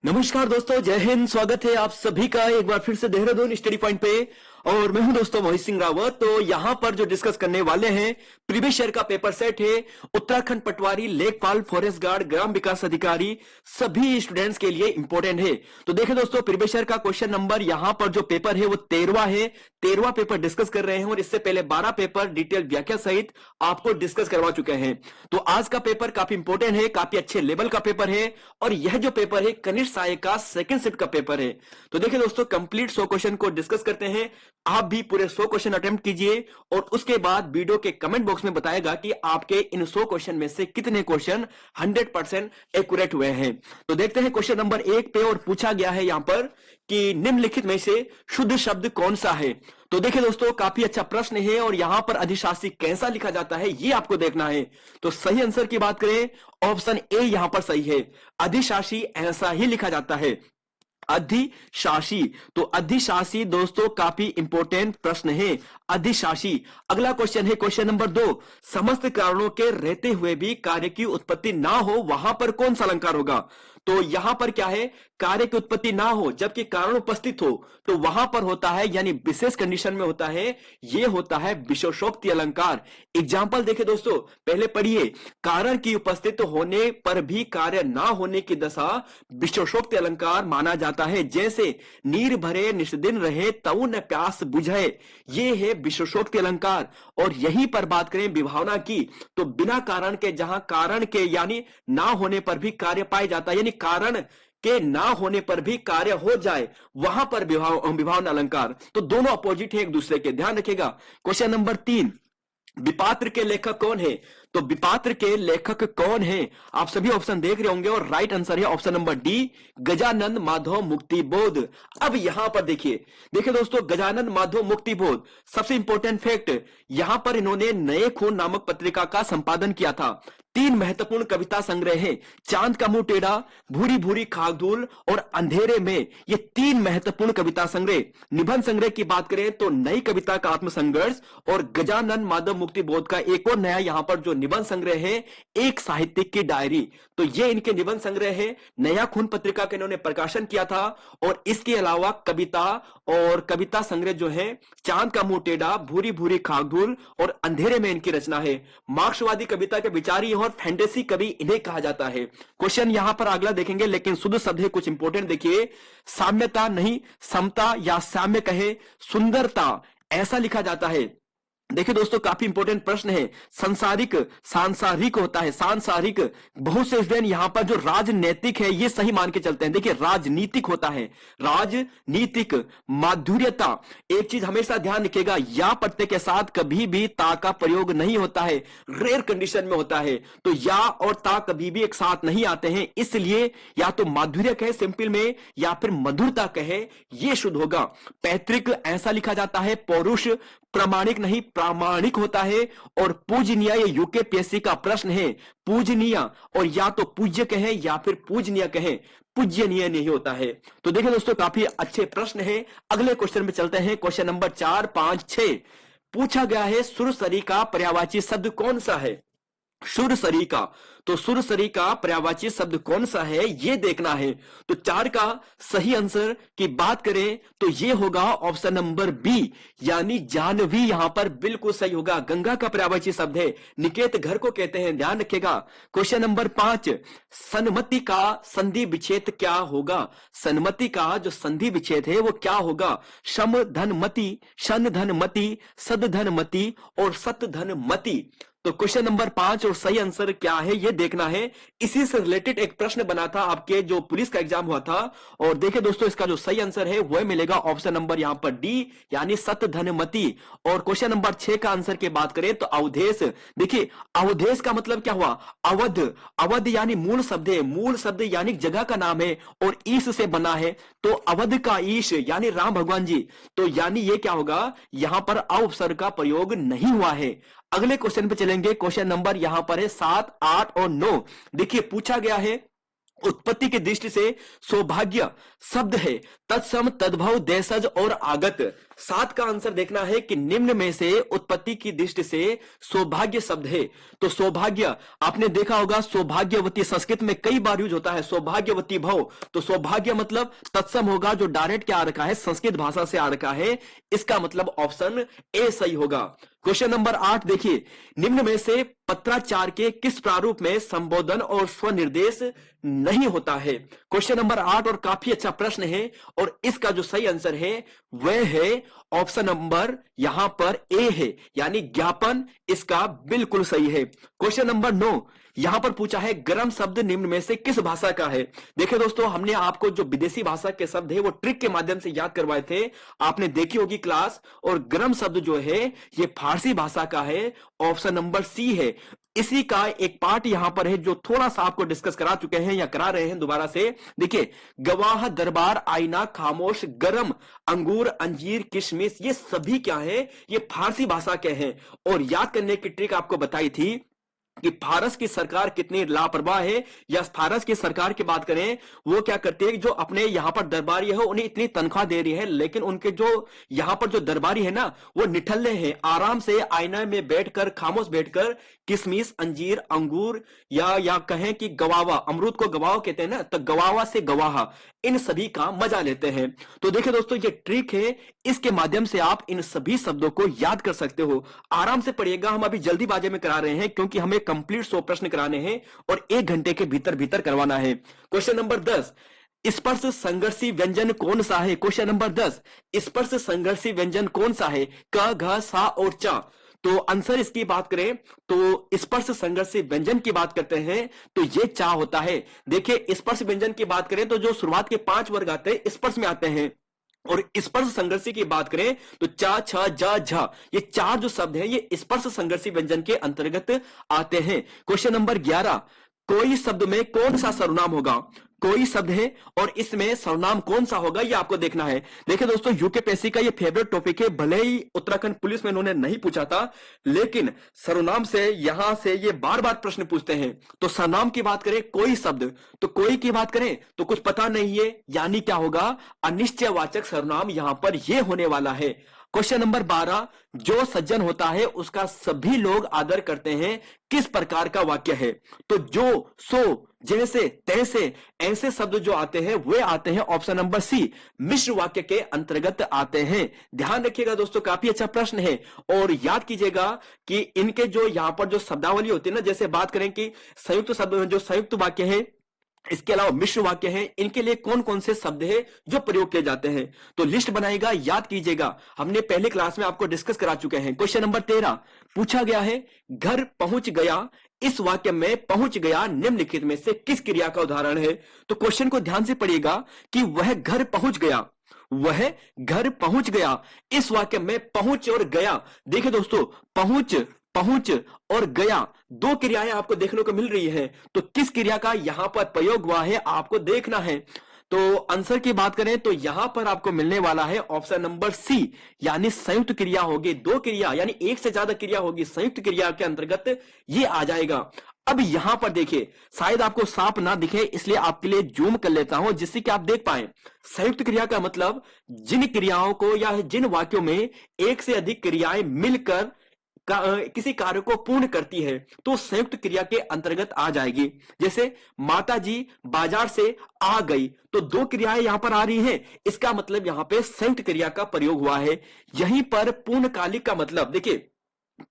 नमस्कार दोस्तों, जय हिंद। स्वागत है आप सभी का एक बार फिर से देहरादून स्टडी पॉइंट पे। और मैं हूं दोस्तों मोहित सिंह रावत। तो यहां पर जो डिस्कस करने वाले हैं प्रीवियस ईयर का पेपर सेट है उत्तराखंड पटवारी, लेखपाल, फॉरेस्ट गार्ड, ग्राम विकास अधिकारी, सभी स्टूडेंट्स के लिए इंपॉर्टेंट है। तो देखिए दोस्तों, प्रीवियस ईयर का क्वेश्चन नंबर यहां पर जो पेपर है वो 13वां है। 13वां पेपर डिस्कस कर रहे हैं और इससे पहले 12 पेपर डिटेल व्याख्या सहित आपको डिस्कस करवा चुके हैं। तो आज का पेपर काफी इंपॉर्टेंट है, काफी अच्छे लेवल का पेपर है। और यह जो पेपर है कनिष्ठ सहायक का सेकंड शिफ्ट का पेपर है। तो देखिए दोस्तों, कंप्लीट 100 क्वेश्चन को डिस्कस करते हैं। आप भी पूरे 100 क्वेश्चन अटेम्प्ट कीजिए और उसके बाद वीडियो के कमेंट बॉक्स में बताएगा कि आपके इन 100 क्वेश्चन में से कितने क्वेश्चन 100% एक्यूरेट हुए हैं। तो देखते हैं क्वेश्चन नंबर 1 पे। और पूछा गया है यहां पर कि निम्नलिखित में से शुद्ध शब्द कौन सा है। तो देखिए दोस्तों, काफी अच्छा प्रश्न है और यहां पर अधिशासी कैसा लिखा जाता है ये आपको देखना है। तो सही आंसर की बात करें, ऑप्शन ए यहां पर सही है। अधिशासी ऐसा ही लिखा जाता है, अधिशासी। तो अधिशासी दोस्तों काफी इंपॉर्टेंट प्रश्न है, अधिशासी। अगला क्वेश्चन है क्वेश्चन नंबर 2। समस्त कारणों के रहते हुए भी कार्य की उत्पत्ति ना हो वहां पर कौन सा अलंकार होगा। तो यहां पर क्या है, कार्य की उत्पत्ति ना हो जबकि कारण उपस्थित हो, तो वहां पर होता है, यानी विशेष कंडीशन में होता है, यह होता है विशेषोक्ति अलंकार। एग्जाम्पल देखे दोस्तों, पहले पढ़िए। कारण की उपस्थित होने पर भी कार्य ना होने की दशा विशेषोक्ति अलंकार माना जाता है। जैसे नीर भरे निष्दिन रहे तऊ न प्यास बुझे, ये है विशेषोक्ति अलंकार। और यहीं पर बात करें विभावना की, तो बिना कारण के, जहां कारण के यानी ना होने पर भी कार्य पाया जाता है, यानी कारण के ना होने पर भी कार्य हो जाए, वहां पर विभावना अलंकार। तो दोनों अपोजिट है एक दूसरे के, ध्यान रखिएगा। क्वेश्चन नंबर 3, विपात्र के लेखक कौन है। तो विपात्र के लेखक कौन है, आप सभी ऑप्शन देख रहे होंगे और राइट आंसर है option number D, Gajanan Madhav Muktibodh. अब यहां पर देखिए, देखिए दोस्तों, गजानन माधव मुक्तिबोध, सबसे इंपॉर्टेंट फैक्ट, यहां पर इन्होंने नए खून नामक पत्रिका का संपादन किया था। 3 महत्वपूर्ण कविता संग्रह हैं, चांद का मुंह टेढ़ा, भूरी भूरी खाक धूल और अंधेरे में। ये 3 महत्वपूर्ण कविता संग्रह। निबंध संग्रह की बात करें तो नई कविता का आत्मसंघर्ष और गजानन माधव मुक्तिबोध का एक और नया यहां पर जो निबंध संग्रह है, एक साहित्यिक की डायरी। तो ये इनके निबंध संग्रह है, नया खून पत्रिका का इन्होंने प्रकाशन किया था। और इसके अलावा कविता और कविता संग्रह जो है, चांद का मुंह टेढ़ा, भूरी भूरी खाक धूल और अंधेरे में इनकी रचना है। मार्क्सवादी कविता के विचारी और फैंटेसी कवि इन्हें कहा जाता है। क्वेश्चन यहां पर अगला देखेंगे, लेकिन शुद्ध शब्द है कुछ इंपॉर्टेंट देखिए। साम्यता नहीं, समता या साम्य कहे, सुंदरता ऐसा लिखा जाता है। देखिए दोस्तों, काफी इंपॉर्टेंट प्रश्न है। सांसारिक, सांसारिक होता है, सांसारिक। बहुत से स्टूडेंट यहां पर जो राजनैतिक है ये सही मान के चलते हैं। देखिए राजनीतिक होता है, राजनीतिक। माधुर्यता, एक चीज हमेशा ध्यान रखिएगा, या प्रत्यय के साथ कभी भी ता का प्रयोग नहीं होता है, रेयर कंडीशन में होता है। तो या और ता कभी भी एक साथ नहीं आते हैं, इसलिए या तो माधुर्य कहे सिंपल में, या फिर मधुरता कहे, ये शुद्ध होगा। पैतृक ऐसा लिखा जाता है, पौरुष प्रामाणिक नहीं, प्रामाणिक होता है। और पूजनीय, ये यूकेपीएससी का प्रश्न है, पूजनीय और या तो पूज्य कहें या फिर पूजनीय कहें, पूज्यनीय नहीं होता है। तो देखिए दोस्तों, काफी अच्छे प्रश्न है। अगले क्वेश्चन में चलते हैं। क्वेश्चन नंबर 4, 5, 6 पूछा गया है, सुरसरी का पर्यायवाची शब्द कौन सा है। सुरसरी का, तो सुरसरी का पर्यायवाची शब्द कौन सा है ये देखना है। तो 4 का सही आंसर की बात करें तो ये होगा ऑप्शन नंबर बी, यानी जानवी यहां पर बिल्कुल सही होगा। गंगा का पर्यायवाची शब्द है, निकेत घर को कहते हैं, ध्यान रखिएगा। क्वेश्चन नंबर 5, सन्मति का संधि विच्छेद क्या होगा। सन्मति का जो संधि विच्छेद है वो क्या होगा। शम धन मति, शन धन मति, सद धन मति और सत धन मति। तो क्वेश्चन नंबर 5 और सही आंसर क्या है ये देखना है। इसी से रिलेटेड एक प्रश्न बना था आपके जो पुलिस का एग्जाम हुआ था। और देखिए दोस्तों, इसका जो सही आंसर है वह मिलेगा ऑप्शन नंबर यहां पर डी, यानी सत धनमति। और क्वेश्चन नंबर 6 का आंसर की बात करें तो अवधेश। देखिए अवधेश का मतलब क्या हुआ, अवध। अवध यानी मूल शब्द है, मूल शब्द यानी जगह का नाम है और ईश से बना है। तो अवध का ईश यानी राम भगवान जी। तो यानी ये क्या होगा, यहां पर अवसर का प्रयोग नहीं हुआ है। अगले क्वेश्चन पे चलेंगे। क्वेश्चन नंबर यहां पर है 7, 8 और 9। देखिए पूछा गया है उत्पत्ति की दृष्टि से सौभाग्य शब्द है तत्सम, तद्भव, देशज और आगत। 7 का आंसर देखना है कि निम्न में से उत्पत्ति की दृष्टि से सौभाग्य शब्द है। तो सौभाग्य आपने देखा होगा, सौभाग्यवती संस्कृत में कई बार यूज होता है, सौभाग्यवती भव। तो सौभाग्य मतलब तत्सम होगा, जो डायरेक्ट क्या आ रखा है, संस्कृत भाषा से आ रखा है, इसका मतलब ऑप्शन ए सही होगा। क्वेश्चन नंबर 8 देखिए, निम्न में से पत्राचार के किस प्रारूप में संबोधन और स्वनिर्देश नहीं होता है। क्वेश्चन नंबर 8 और काफी अच्छा प्रश्न है, और इसका जो सही आंसर है वह है ऑप्शन नंबर यहां पर ए है, यानी ज्ञापन, इसका बिल्कुल सही है। क्वेश्चन नंबर 9 यहां पर पूछा है, गरम शब्द निम्न में से किस भाषा का है। देखिए दोस्तों, हमने आपको जो विदेशी भाषा के शब्द है वो ट्रिक के माध्यम से याद करवाए थे, आपने देखी होगी क्लास। और गरम शब्द जो है ये फारसी भाषा का है, ऑप्शन नंबर सी है। इसी का एक पार्ट यहां पर है जो थोड़ा सा आपको डिस्कस करा चुके हैं या करा रहे हैं दोबारा से। देखिए, गवाह, दरबार, आईना, खामोश, गरम, अंगूर, अंजीर, किशमिश, ये सभी क्या है, ये फारसी भाषा के हैं। और याद करने की ट्रिक आपको बताई थी कि फारस की सरकार कितनी लापरवाह है, या फारस की सरकार की बात करें, वो क्या करती है, जो अपने यहां पर दरबारी है उन्हें इतनी तनख्वाह दे रही है, लेकिन उनके जो यहां पर जो दरबारी है ना, वो निठल्ले हैं, आराम से आईना में बैठकर, खामोश बैठकर किशमिश, अंजीर, अंगूर, या कहें कि गवावा, अमरूद को गवावा कहते हैं ना, तो गवावा से गवाहा, इन सभी का मजा लेते हैं। तो देखिए दोस्तों, ये ट्रिक है, इसके माध्यम से आप इन सभी शब्दों को याद कर सकते हो। आराम से पढ़िएगा, हम अभी जल्दीबाजी में करा रहे हैं क्योंकि हमें कंप्लीट 100 प्रश्न कराने हैं और 1 घंटे के भीतर भीतर करवाना है। क्वेश्चन नंबर 10, स्पर्श संघर्षी व्यंजन कौन सा है। क्वेश्चन नंबर 10, स्पर्श संघर्षी व्यंजन कौन सा है, क, घ, सा और चा। तो आंसर इसकी बात करें तो स्पर्श संघर्षी व्यंजन की बात करते हैं तो ये चा होता है। देखिए, स्पर्श व्यंजन की बात करें तो जो शुरुआत के 5 वर्ग आते हैं स्पर्श में आते हैं, और स्पर्श संघर्षी की बात करें तो चा, छ, ज, झ, ये 4 जो शब्द हैं ये स्पर्श संघर्षी व्यंजन के अंतर्गत आते हैं। क्वेश्चन नंबर 11, कोई शब्द में कौन सा सर्वनाम होगा। कोई शब्द है और इसमें सर्वनाम कौन सा होगा, ये आपको देखना है। देखिए दोस्तों, यूकेपीएससी का ये फेवरेट टॉपिक है, भले ही उत्तराखंड पुलिस में इन्होंने नहीं पूछा था, लेकिन सर्वनाम से यहां से ये बार बार प्रश्न पूछते हैं। तो सर्वनाम की बात करें, कोई शब्द, तो कोई की बात करें तो कुछ पता नहीं है, यानी क्या होगा, अनिश्चयवाचक सर्वनाम यहां पर ये होने वाला है। क्वेश्चन नंबर 12, जो सज्जन होता है उसका सभी लोग आदर करते हैं, किस प्रकार का वाक्य है। तो जो, सो, जैसे, तैसे, ऐसे शब्द जो आते हैं वे आते हैं ऑप्शन नंबर सी, मिश्र वाक्य के अंतर्गत आते हैं। ध्यान रखिएगा दोस्तों, काफी अच्छा प्रश्न है। और याद कीजिएगा कि इनके जो यहां पर जो शब्दावली होती है ना, जैसे बात करें कि संयुक्त शब्द, जो संयुक्त वाक्य है, इसके अलावा मिश्र वाक्य हैं, इनके लिए कौन कौन से शब्द हैं जो प्रयोग किए जाते हैं, तो लिस्ट बनाएगा, याद कीजिएगा, हमने पहले क्लास में आपको डिस्कस करा चुके हैं। क्वेश्चन नंबर 13 पूछा गया है, घर पहुंच गया, इस वाक्य में पहुंच गया निम्नलिखित में से किस क्रिया का उदाहरण है। तो क्वेश्चन को ध्यान से पढ़िएगा कि वह घर पहुंच गया, वह घर पहुंच गया, इस वाक्य में पहुंच और गया। देखिए दोस्तों, पहुंच, पहुंच और गया, 2 क्रियाएं आपको देखने को मिल रही है, तो किस क्रिया का यहां पर प्रयोग हुआ है आपको देखना है। तो आंसर की बात करें तो यहां पर आपको मिलने वाला है ऑप्शन नंबर सी, यानी संयुक्त क्रिया होगी। 2 क्रिया यानी एक से ज्यादा क्रिया होगी, संयुक्त क्रिया के अंतर्गत ये आ जाएगा। अब यहां पर देखिए, शायद आपको साफ ना दिखे इसलिए आपके लिए जूम कर लेता हूं जिससे कि आप देख पाए। संयुक्त क्रिया का मतलब जिन क्रियाओं को या जिन वाक्यों में एक से अधिक क्रियाएं मिलकर किसी कार्य को पूर्ण करती है तो संयुक्त क्रिया के अंतर्गत आ जाएगी। जैसे माताजी बाजार से आ गई, तो 2 क्रियाएं यहां पर आ रही हैं, इसका मतलब यहां पे संयुक्त क्रिया का प्रयोग हुआ है। यहीं पर पूर्णकालिक का मतलब, देखिए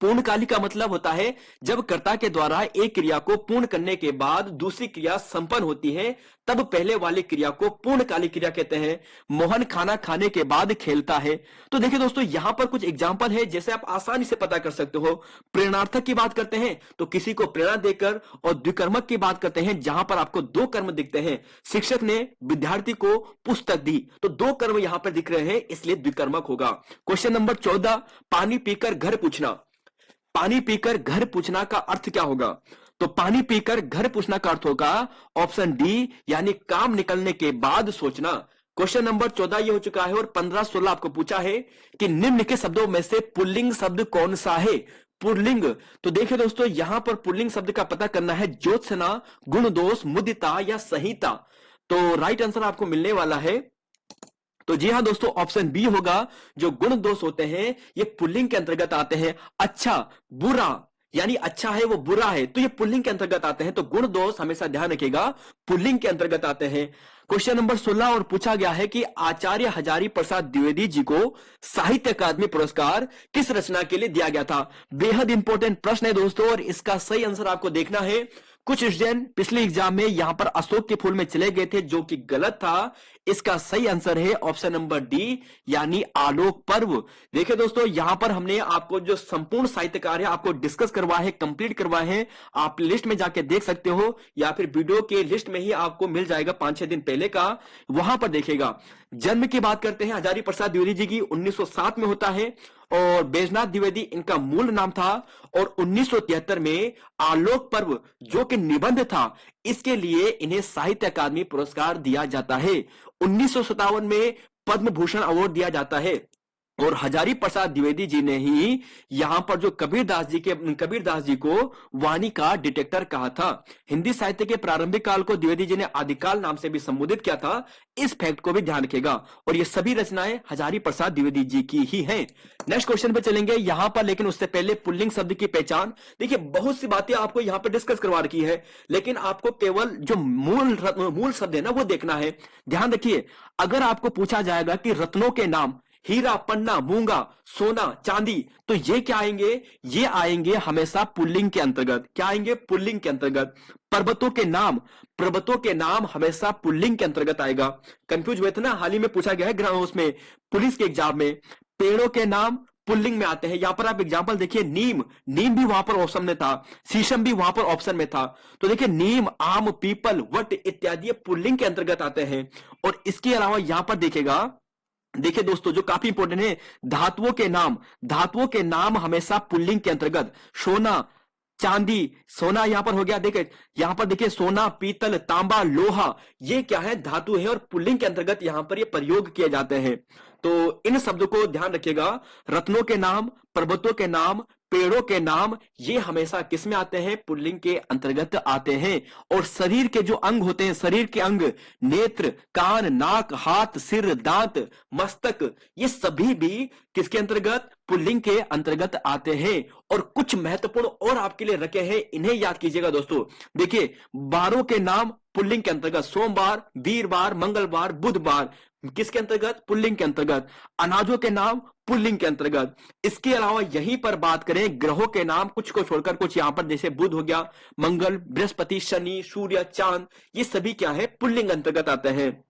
पूर्णकालिक का मतलब होता है जब कर्ता के द्वारा एक क्रिया को पूर्ण करने के बाद दूसरी क्रिया संपन्न होती है, तब पहले वाली क्रिया को पूर्णकालिक क्रिया कहते हैं। मोहन खाना खाने के बाद खेलता है। तो देखिए दोस्तों, यहां पर कुछ एग्जांपल है जैसे आप आसानी से पता कर सकते हो। प्रेरणार्थक की बात करते हैं तो किसी को प्रेरणा देकर, और द्विकर्मक की बात करते हैं जहां पर आपको 2 कर्म दिखते हैं। शिक्षक ने विद्यार्थी को पुस्तक दी, तो 2 कर्म यहां पर दिख रहे हैं, इसलिए द्विकर्मक होगा। क्वेश्चन नंबर 14, पानी पीकर घर पूछना। पानी पीकर घर पूछना का अर्थ क्या होगा। तो पानी पीकर घर पूछना का अर्थ होगा ऑप्शन डी, यानी काम निकलने के बाद सोचना। क्वेश्चन नंबर 14 ये हो चुका है। और 15-16 आपको पूछा है कि निम्न के शब्दों में से पुल्लिंग शब्द कौन सा है। पुल्लिंग। तो देखिए दोस्तों, यहां पर पुल्लिंग शब्द का पता करना है ज्योत्सना, गुण दोष, मुदिता या संहिता। तो राइट आंसर आपको मिलने वाला है, तो जी हां दोस्तों, ऑप्शन बी होगा। जो गुण दोष होते हैं ये पुल्लिंग के अंतर्गत आते हैं। अच्छा बुरा, यानी अच्छा है वो बुरा है, तो ये पुल्लिंग के अंतर्गत आते हैं। तो गुण दोष हमेशा ध्यान रखिएगा पुल्लिंग के अंतर्गत आते हैं। क्वेश्चन नंबर 16 और पूछा गया है कि आचार्य हजारी प्रसाद द्विवेदी जी को साहित्य अकादमी पुरस्कार किस रचना के लिए दिया गया था। बेहद इंपॉर्टेंट प्रश्न है दोस्तों, और इसका सही आंसर आपको देखना है। कुछ स्टूडेंट पिछले एग्जाम में यहां पर अशोक के फूल में चले गए थे, जो कि गलत था। इसका सही आंसर है ऑप्शन नंबर डी, यानी आलोक पर्व। देखिए दोस्तों, यहां पर हमने आपको जो संपूर्ण साहित्यकार है आपको डिस्कस करवाए हैं, कंप्लीट करवाए हैं। आप लिस्ट में जाके देख सकते हो, या फिर वीडियो के लिस्ट में ही आपको मिल जाएगा 5-6 दिन पहले का, वहां पर देखेगा। जन्म की बात करते हैं हजारी प्रसाद द्विवेदी जी की, 1907 में होता है, और बैजनाथ द्विवेदी इनका मूल नाम था। और 1973 में आलोक पर्व जो कि निबंध था, इसके लिए इन्हें साहित्य अकादमी पुरस्कार दिया जाता है। 1957 में पद्म भूषण अवार्ड दिया जाता है। और हजारी प्रसाद द्विवेदी जी ने ही यहां पर जो कबीरदास जी को वाणी का डिटेक्टर कहा था। हिंदी साहित्य के प्रारंभिक काल को द्विवेदी जी ने आदिकाल नाम से भी संबोधित किया था। इस फैक्ट को भी ध्यान रखिएगा, और ये सभी रचनाएं हजारी प्रसाद द्विवेदी जी की ही हैं। नेक्स्ट क्वेश्चन पे चलेंगे यहां पर, लेकिन उससे पहले पुल्लिंग शब्द की पहचान। देखिए, बहुत सी बातें आपको यहां पर डिस्कस करवा रखी है, लेकिन आपको केवल जो मूल शब्द है ना वो देखना है। ध्यान रखिए, अगर आपको पूछा जाएगा कि रत्नों के नाम हीरा, पन्ना, मूंगा, सोना, चांदी, तो ये क्या आएंगे? ये आएंगे हमेशा पुल्लिंग के अंतर्गत। क्या आएंगे? पुल्लिंग के अंतर्गत। पर्वतों के नाम हमेशा पुल्लिंग के अंतर्गत आएगा। कंफ्यूज हुए थे ना, हाल ही में पूछा गया है उसमें पुलिस के एग्जाम में। पेड़ों के नाम पुल्लिंग में आते हैं। यहां पर आप एग्जांपल देखिए, नीम भी वहां पर ऑप्शन में था, शीशम भी वहां पर ऑप्शन में था। तो देखिए, नीम, आम, पीपल, वट इत्यादि पुल्लिंग के अंतर्गत आते हैं। और इसके अलावा यहां पर देखिए दोस्तों, जो काफी इंपॉर्टेंट है, धातुओं के नाम हमेशा पुल्लिंग के अंतर्गत। सोना, चांदी, सोना यहां पर हो गया। देखिए यहां पर देखिए, सोना, पीतल, तांबा, लोहा, ये क्या है? धातु है, और पुल्लिंग के अंतर्गत यहां पर ये प्रयोग किए जाते हैं। तो इन शब्दों को ध्यान रखिएगा। रत्नों के नाम, पर्वतों के नाम, पेड़ों के नाम, ये हमेशा किस में आते हैं? पुल्लिंग के अंतर्गत आते हैं। और शरीर के जो अंग होते हैं, शरीर के अंग, नेत्र, कान, नाक, हाथ, सिर, दांत, मस्तक, ये सभी भी किसके अंतर्गत? पुल्लिंग के अंतर्गत आते हैं। और कुछ महत्वपूर्ण और आपके लिए रखे हैं, इन्हें याद कीजिएगा दोस्तों। देखिए, बारों के नाम पुल्लिंग के अंतर्गत। सोमवार, वीरवार, मंगलवार, बुधवार, किसके अंतर्गत? पुल्लिंग के अंतर्गत। अनाजों के नाम पुल्लिंग के अंतर्गत। इसके अलावा यहीं पर बात करें ग्रहों के नाम, कुछ को छोड़कर, कुछ यहां पर जैसे बुध हो गया, मंगल, बृहस्पति, शनि, सूर्य, चांद, ये सभी क्या है? पुल्लिंग अंतर्गत आते हैं।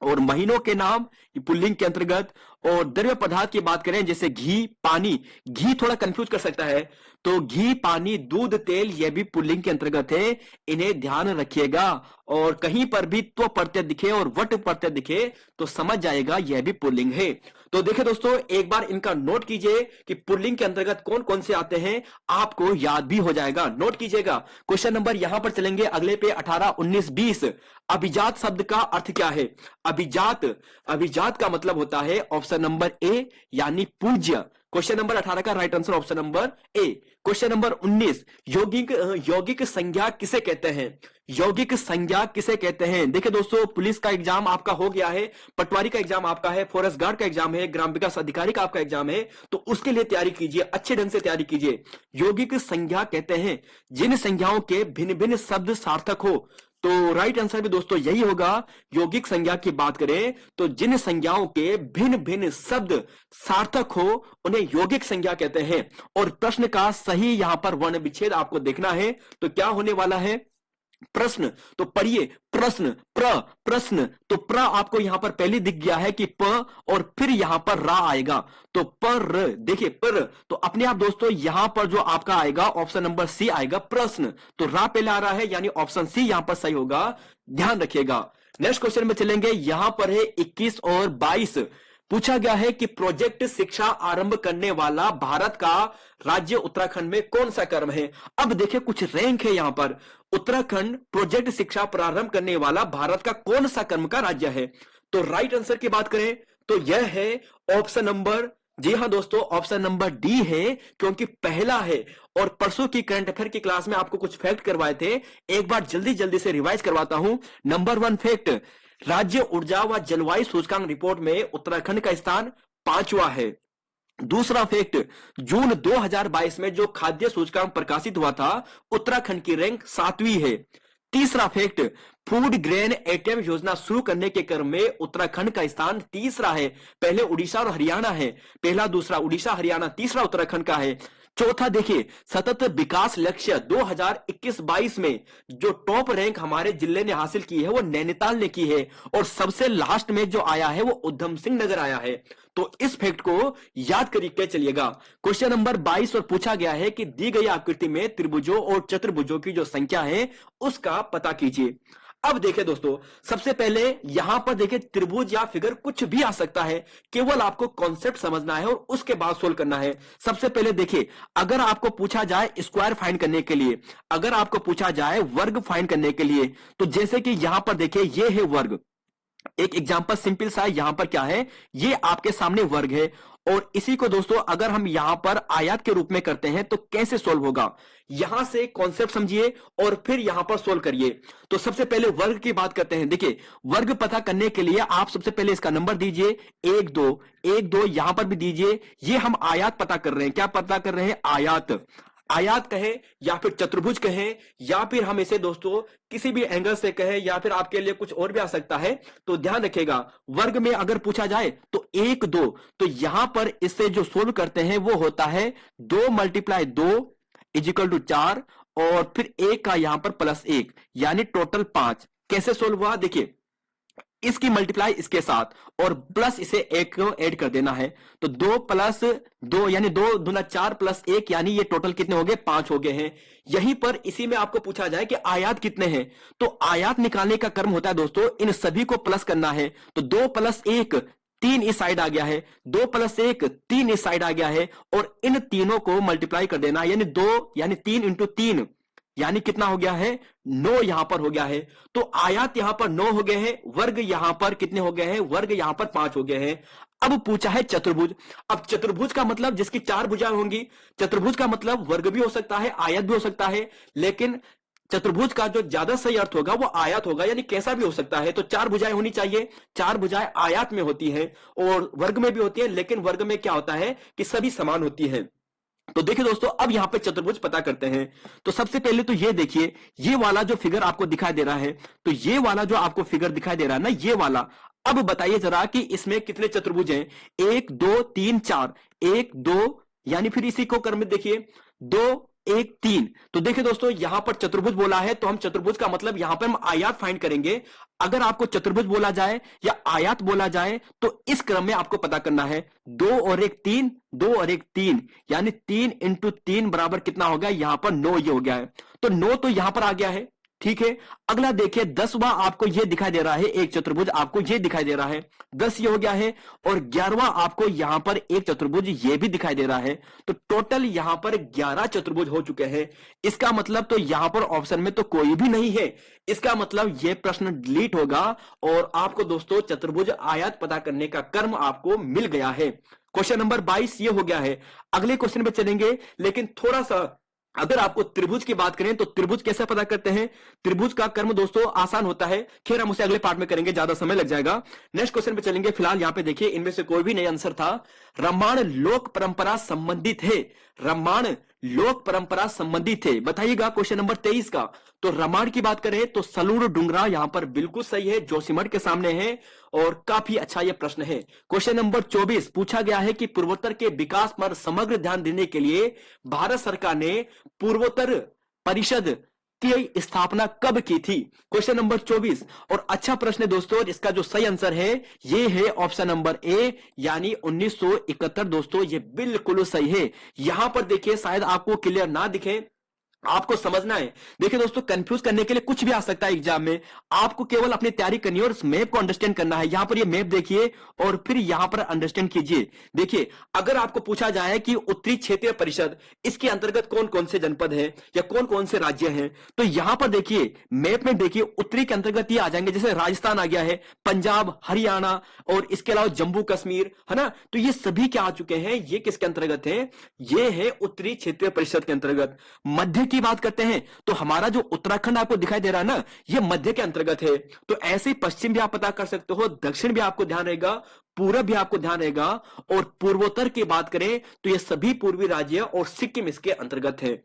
और महीनों के नाम पुल्लिंग के अंतर्गत। और द्रव्य पदार्थ की बात करें, जैसे घी, पानी, घी थोड़ा कंफ्यूज कर सकता है, तो घी, पानी, दूध, तेल, यह भी पुल्लिंग के अंतर्गत है। इन्हें ध्यान रखिएगा। और कहीं पर भी त्व प्रत्यय दिखे और वट प्रत्यय दिखे तो समझ जाएगा यह भी पुल्लिंग है। तो देखिए दोस्तों, एक बार इनका नोट कीजिए कि पुल्लिंग के अंतर्गत कौन कौन से आते हैं, आपको याद भी हो जाएगा। नोट कीजिएगा। क्वेश्चन नंबर यहां पर चलेंगे अगले पे, 18, 19, 20। अभिजात शब्द का अर्थ क्या है? अभिजात का मतलब होता है ऑप्शन नंबर ए, यानी पूज्य। क्वेश्चन नंबर 18 का right answer option number A. Question number 19, यौगिक संज्ञा किसे कहते हैं? यौगिक संज्ञा किसे कहते हैं? देखिए दोस्तों, पुलिस का एग्जाम आपका हो गया है, पटवारी का एग्जाम आपका है, फॉरेस्ट गार्ड का एग्जाम है, ग्राम विकास अधिकारी का आपका एग्जाम है, तो उसके लिए तैयारी कीजिए, अच्छे ढंग से तैयारी कीजिए। यौगिक संज्ञा कहते हैं जिन संज्ञाओं के भिन्न भिन्न शब्द सार्थक हो। तो राइट आंसर भी दोस्तों यही होगा। यौगिक संज्ञा की बात करें तो जिन संज्ञाओं के भिन्न भिन्न शब्द सार्थक हो उन्हें यौगिक संज्ञा कहते हैं। और प्रश्न का सही यहां पर वर्ण विच्छेद आपको देखना है, तो क्या होने वाला है? प्रश्न। तो पढ़िए, प्रश्न। तो प्र आपको यहां पर पहले दिख गया है कि प, और फिर यहां पर रा आएगा, तो पर। देखिए पर, तो अपने आप दोस्तों यहां पर जो आपका आएगा ऑप्शन नंबर सी आएगा, प्रश्न। तो रा पहले आ रहा है, यानी ऑप्शन सी यहां पर सही होगा, ध्यान रखिएगा। नेक्स्ट क्वेश्चन में चलेंगे, यहां पर है 21 और 22। पूछा गया है कि प्रोजेक्ट शिक्षा आरंभ करने वाला भारत का राज्य उत्तराखंड में कौन सा कर्म है? अब देखिए कुछ रैंक है यहां पर। उत्तराखंड प्रोजेक्ट शिक्षा प्रारंभ करने वाला भारत का कौन सा कर्म का राज्य है? तो राइट आंसर की बात करें तो यह है ऑप्शन नंबर जी हां दोस्तों, ऑप्शन नंबर डी है, क्योंकि पहला है। और परसों की करंट अफेयर की क्लास में आपको कुछ फैक्ट करवाए थे, एक बार जल्दी जल्दी से रिवाइज करवाता हूं। नंबर 1 फैक्ट, राज्य ऊर्जा व जलवायु सूचकांक रिपोर्ट में उत्तराखंड का स्थान 5वां है। दूसरा फैक्ट, जून 2022 में जो खाद्य सूचकांक प्रकाशित हुआ था, उत्तराखंड की रैंक 7वीं है। तीसरा फैक्ट, फूड ग्रेन एटीएम योजना शुरू करने के क्रम में उत्तराखंड का स्थान तीसरा है। पहले उड़ीसा और हरियाणा है, पहला दूसरा उड़ीसा हरियाणा, तीसरा उत्तराखंड का है। चौथा देखिए, सतत विकास लक्ष्य 2021-22 में जो टॉप रैंक हमारे जिले ने हासिल की है वो नैनीताल ने की है, और सबसे लास्ट में जो आया है वो उधम सिंह नगर आया है। तो इस फैक्ट को याद करके चलिएगा। क्वेश्चन नंबर 22 और पूछा गया है कि दी गई आकृति में त्रिभुजों और चतुर्भुजों की जो संख्या है उसका पता कीजिए। अब देखिए दोस्तों, सबसे पहले यहां पर देखिए त्रिभुज या फिगर कुछ भी आ सकता है, केवल आपको कॉन्सेप्ट समझना है और उसके बाद सोल्व करना है। सबसे पहले देखिए, अगर आपको पूछा जाए स्क्वायर फाइंड करने के लिए, अगर आपको पूछा जाए वर्ग फाइंड करने के लिए, तो जैसे कि यहां पर देखिए ये है वर्ग। एक एग्जांपल सिंपल सा, यहां पर क्या है, ये आपके सामने वर्ग है, और इसी को दोस्तों अगर हम यहां पर आयत के रूप में करते हैं तो कैसे सोल्व होगा, यहां से कॉन्सेप्ट समझिए और फिर यहां पर सोल्व करिए। तो सबसे पहले वर्ग की बात करते हैं। देखिए, वर्ग पता करने के लिए आप सबसे पहले इसका नंबर दीजिए 1 2, 1 2 यहां पर भी दीजिए। ये हम आयत पता कर रहे हैं, क्या पता कर रहे हैं, आयत। आयत कहें या फिर चतुर्भुज कहें, या फिर हम इसे दोस्तों किसी भी एंगल से कहें, या फिर आपके लिए कुछ और भी आ सकता है। तो ध्यान रखिएगा, वर्ग में अगर पूछा जाए तो 1 2, तो यहां पर इससे जो सोल्व करते हैं वो होता है 2 × 2 = 4, और फिर 1 का यहां पर +1, यानी टोटल 5। कैसे सोल्व हुआ, देखिए इसकी मल्टीप्लाई इसके साथ और प्लस इसे 1 को ऐड कर देना है, तो 2 + 2 यानी 2 दूना 4 + 1, यानी ये टोटल कितने हो गए, 5 हो गए हैं। यहीं पर इसी में आपको पूछा जाए कि आयात कितने हैं, तो आयात निकालने का क्रम होता है दोस्तों, इन सभी को प्लस करना है। तो 2 + 1 3 इस साइड आ गया है, 2 + 1 3 इस साइड आ गया है, और इन तीनों को मल्टीप्लाई कर देना, यानी 2 यानी 3 × 3, यानी कितना हो गया है, 9 यहां पर हो गया है। तो आयत यहां पर 9 हो गए हैं, वर्ग यहां पर कितने हो गए हैं, वर्ग यहां पर 5 हो गए हैं। अब पूछा है चतुर्भुज। अब चतुर्भुज का मतलब जिसकी 4 भुजाएं होंगी, चतुर्भुज का मतलब वर्ग भी हो सकता है, आयत भी हो सकता है, लेकिन चतुर्भुज का जो ज्यादा सही अर्थ होगा वो आयत होगा, यानी कैसा भी हो सकता है। तो 4 भुजाएं होनी चाहिए, 4 भुजाएं आयत में होती है और वर्ग में भी होती है, लेकिन वर्ग में क्या होता है कि सभी समान होती है। तो देखिए दोस्तों, अब यहां पे चतुर्भुज पता करते हैं। तो सबसे पहले तो ये देखिए, ये वाला जो फिगर आपको दिखाई दे रहा है, तो ये वाला जो आपको फिगर दिखाई दे रहा है ना, ये वाला, अब बताइए जरा कि इसमें कितने चतुर्भुज हैं, 1 2 3 4, 1 2, यानी फिर इसी को क्रम में देखिए 2 1 3। तो देखिए दोस्तों, यहां पर चतुर्भुज बोला है, तो हम चतुर्भुज का मतलब यहां पर हम आयत फाइंड करेंगे। अगर आपको चतुर्भुज बोला जाए या आयत बोला जाए तो इस क्रम में आपको पता करना है, 2 और 1 3, 2 और 1 3, यानी 3 × 3 बराबर कितना हो गया, यहां पर 9 ये हो गया है। तो 9 तो यहां पर आ गया है, ठीक है। अगला देखिए 10वां आपको ये दिखाई दे रहा है, एक चतुर्भुज आपको ये दिखाई दे रहा है, 10 ये हो गया है, और 11वां आपको यहां पर एक चतुर्भुज ये भी दिखाई दे रहा है। तो टोटल यहां पर 11 चतुर्भुज हो चुके हैं। इसका मतलब तो यहां पर ऑप्शन में तो कोई भी नहीं है, इसका मतलब ये प्रश्न डिलीट होगा, और आपको दोस्तों चतुर्भुज आयत पता करने का क्रम आपको मिल गया है। क्वेश्चन नंबर 22 ये हो गया है। अगले क्वेश्चन पे चलेंगे, लेकिन थोड़ा सा अगर आपको त्रिभुज की बात करें तो त्रिभुज कैसे पता करते हैं, त्रिभुज का कर्म दोस्तों आसान होता है, खैर हम उसे अगले पार्ट में करेंगे, ज्यादा समय लग जाएगा। नेक्स्ट क्वेश्चन पे चलेंगे। फिलहाल यहां पे देखिए, इनमें से कोई भी नहीं आंसर था। रामायण लोक परंपरा संबंधित है, रामायण लोक परंपरा संबंधित है, बताइएगा क्वेश्चन नंबर 23 का। तो रामायण की बात करें तो सलूर डुंगरा यहां पर बिल्कुल सही है, जोशीमठ के सामने है, और काफी अच्छा यह प्रश्न है। क्वेश्चन नंबर 24 पूछा गया है कि पूर्वोत्तर के विकास पर समग्र ध्यान देने के लिए भारत सरकार ने पूर्वोत्तर परिषद की स्थापना कब की थी, क्वेश्चन नंबर 24। और अच्छा प्रश्न है दोस्तों, इसका जो सही आंसर है ये है ऑप्शन नंबर ए, यानी 1971 दोस्तों, ये बिल्कुल सही है। यहां पर देखिए, शायद आपको क्लियर ना दिखे, आपको समझना है। देखिए दोस्तों, कंफ्यूज करने के लिए कुछ भी आ सकता है एग्जाम में, आपको केवल अपनी तैयारी करनी है और इस मैप को अंडरस्टैंड करना है। यहां पर ये मैप देखिए और फिर यहां पर अंडरस्टैंड कीजिए। देखिए, अगर आपको पूछा जाए कि उत्तरी क्षेत्रीय परिषद, इसके अंतर्गत कौन कौन से जनपद हैं या कौन कौन से राज्य हैं, तो यहां पर देखिए मैप में देखिए उत्तरी के अंतर्गत ये आ जाएंगे, जैसे राजस्थान आ गया है, पंजाब, हरियाणा और इसके अलावा जम्मू कश्मीर, है ना। तो ये सभी क्या आ चुके हैं, ये किसके अंतर्गत है, ये है उत्तरी क्षेत्रीय परिषद के अंतर्गत। मध्य की बात करते हैं तो हमारा जो उत्तराखंड आपको दिखाई दे रहा है ना, ये मध्य के अंतर्गत है। तो ऐसे ही पश्चिम भी आप पता कर सकते हो, दक्षिण भी आपको ध्यान रहेगा, पूरब भी आपको ध्यान रहेगा, और पूर्वोत्तर की बात करें तो ये सभी पूर्वी राज्य और सिक्किम इसके अंतर्गत है।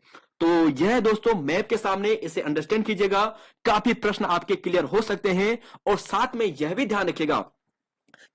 तो यह दोस्तों मैप के सामने, इसे अंडरस्टैंड कीजिएगा, काफी प्रश्न आपके क्लियर हो सकते हैं। और साथ में यह भी ध्यान रखिएगा,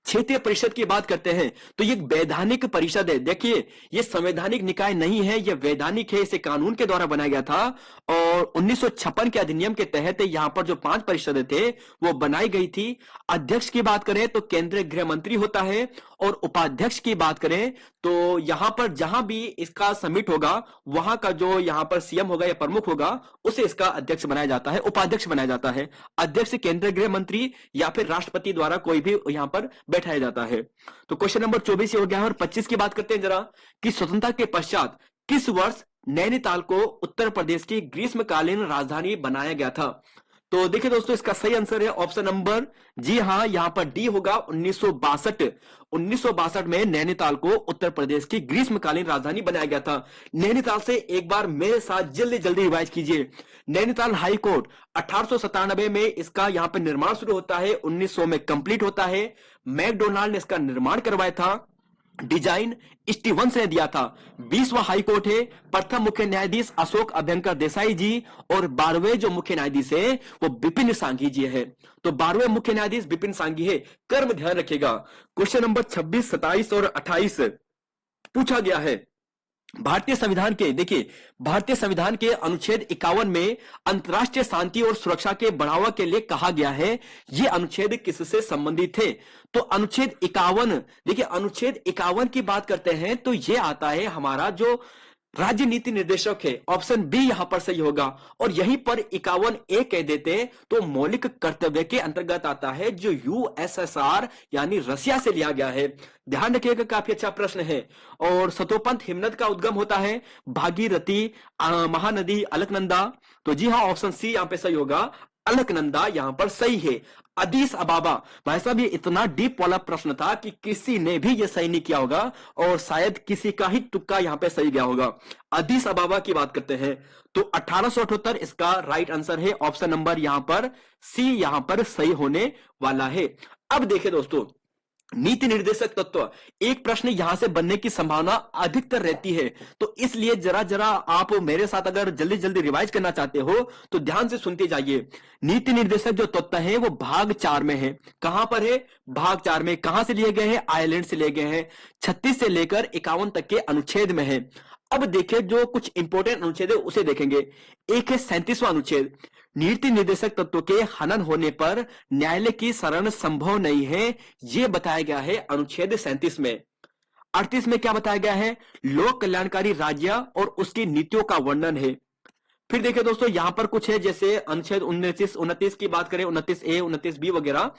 क्षेत्रीय परिषद की बात करते हैं तो ये वैधानिक परिषद है। देखिए, ये संवैधानिक निकाय नहीं है, ये वैधानिक है, इसे कानून के द्वारा बनाया गया था और 1956 के अधिनियम के तहत यहां पर जो 5 परिषदें थे वो बनाई गई थी। अध्यक्ष की बात करें तो केंद्रीय गृह मंत्री होता है, और उपाध्यक्ष की बात करें तो यहां पर जहां भी इसका समिट होगा वहां का जो यहां पर सीएम होगा या प्रमुख होगा, उसे इसका अध्यक्ष बनाया जाता है, उपाध्यक्ष बनाया जाता है। अध्यक्ष केंद्रीय गृह मंत्री या फिर राष्ट्रपति द्वारा कोई भी यहां पर बैठाया जाता है। तो क्वेश्चन नंबर 24 हो गया है। और 25 की बात करते हैं जरा, कि स्वतंत्रता के पश्चात किस वर्ष नैनीताल को उत्तर प्रदेश की ग्रीष्मकालीन राजधानी बनाया गया था। तो देखिए दोस्तों, इसका सही आंसर है ऑप्शन नंबर, जी हां, यहां पर डी होगा 1962। 1962 में नैनीताल को उत्तर प्रदेश की ग्रीष्मकालीन राजधानी बनाया गया था। नैनीताल से एक बार मेरे साथ जल्दी जल्दी रिवाइज कीजिए। नैनीताल हाई कोर्ट 1897 में इसका यहां पर निर्माण शुरू होता है, 1900 में कंप्लीट होता है। मैकडोनाल्ड ने इसका निर्माण करवाया था, डिजाइन स्टीवंस ने दिया था। 20वां हाई कोर्ट है, प्रथम मुख्य न्यायाधीश अशोक अभ्यंकर देसाई जी, और 12वें जो मुख्य न्यायाधीश है वो विपिन सांघी जी है। तो 12वें मुख्य न्यायाधीश विपिन सांघी है। कर्म ध्यान रखिएगा। क्वेश्चन नंबर 26, 27 और 28 पूछा गया है। भारतीय संविधान के, देखिए, भारतीय संविधान के अनुच्छेद 51 में अंतर्राष्ट्रीय शांति और सुरक्षा के बढ़ावा के लिए कहा गया है, ये अनुच्छेद किससे संबंधित है। तो अनुच्छेद 51, देखिए अनुच्छेद 51 की बात करते हैं तो ये आता है हमारा जो राज्य नीति निर्देशक है, ऑप्शन बी यहां पर सही होगा। और यहीं पर 51A कह देते हैं तो मौलिक कर्तव्य के अंतर्गत आता है, जो यूएसएसआर यानी रसिया से लिया गया है। ध्यान रखिएगा, काफी अच्छा प्रश्न है। और सतोपंथ हिमनद का उद्गम होता है भागीरथी महानदी अलकनंदा। तो जी हाँ, ऑप्शन सी यहां पे सही होगा, अलकनंदा यहां पर सही है। अदीस अबाबा, भाई साहब ये इतना डीप वाला प्रश्न था कि किसी ने भी ये सही नहीं किया होगा और शायद किसी का ही तुक्का यहां पे सही गया होगा। अदीस अबाबा की बात करते हैं तो 1878 इसका राइट आंसर है, ऑप्शन नंबर यहां पर सी यहां पर सही होने वाला है। अब देखिए दोस्तों, नीति निर्देशक तत्व, एक प्रश्न यहां से बनने की संभावना अधिकतर रहती है, तो इसलिए जरा जरा आप मेरे साथ अगर जल्दी जल्दी रिवाइज करना चाहते हो तो ध्यान से सुनते जाइए। नीति निर्देशक जो तत्व है वो भाग 4 में है। कहां पर है, भाग 4 में। कहां से लिए गए हैं, आयरलैंड से लिए गए हैं। 36 से लेकर 51 तक के अनुच्छेद में है। अब देखिए जो कुछ इंपोर्टेंट अनुच्छेद है उसे देखेंगे। एक है 37वां अनुच्छेद, नीति निर्देशक तत्व के हनन होने पर न्यायालय की शरण संभव नहीं है, यह बताया गया है अनुच्छेद 37 में। 38 में क्या बताया गया है, लोक कल्याणकारी राज्य और उसकी नीतियों का वर्णन है। फिर देखिए दोस्तों, यहां पर कुछ है, जैसे अनुच्छेद 29 की बात करें, 29A 29B वगैरह।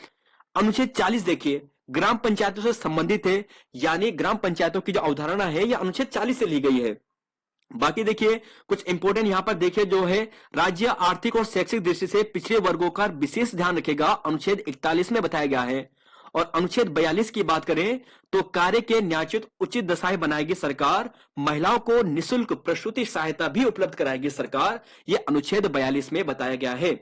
अनुच्छेद 40 देखिए, ग्राम पंचायतों से संबंधित है, यानी ग्राम पंचायतों की जो अवधारणा है यह अनुच्छेद 40 से ली गई है। बाकी देखिए कुछ इंपोर्टेंट यहां पर देखिए जो है, राज्य आर्थिक और शैक्षिक दृष्टि से पिछड़े वर्गों का विशेष ध्यान रखेगा, अनुच्छेद 41 में बताया गया है। और अनुच्छेद 42 की बात करें तो कार्य के न्यायोचित उचित दशाएं बनाएगी सरकार, महिलाओं को निःशुल्क प्रसूति सहायता भी उपलब्ध कराएगी सरकार, यह अनुच्छेद 42 में बताया गया है।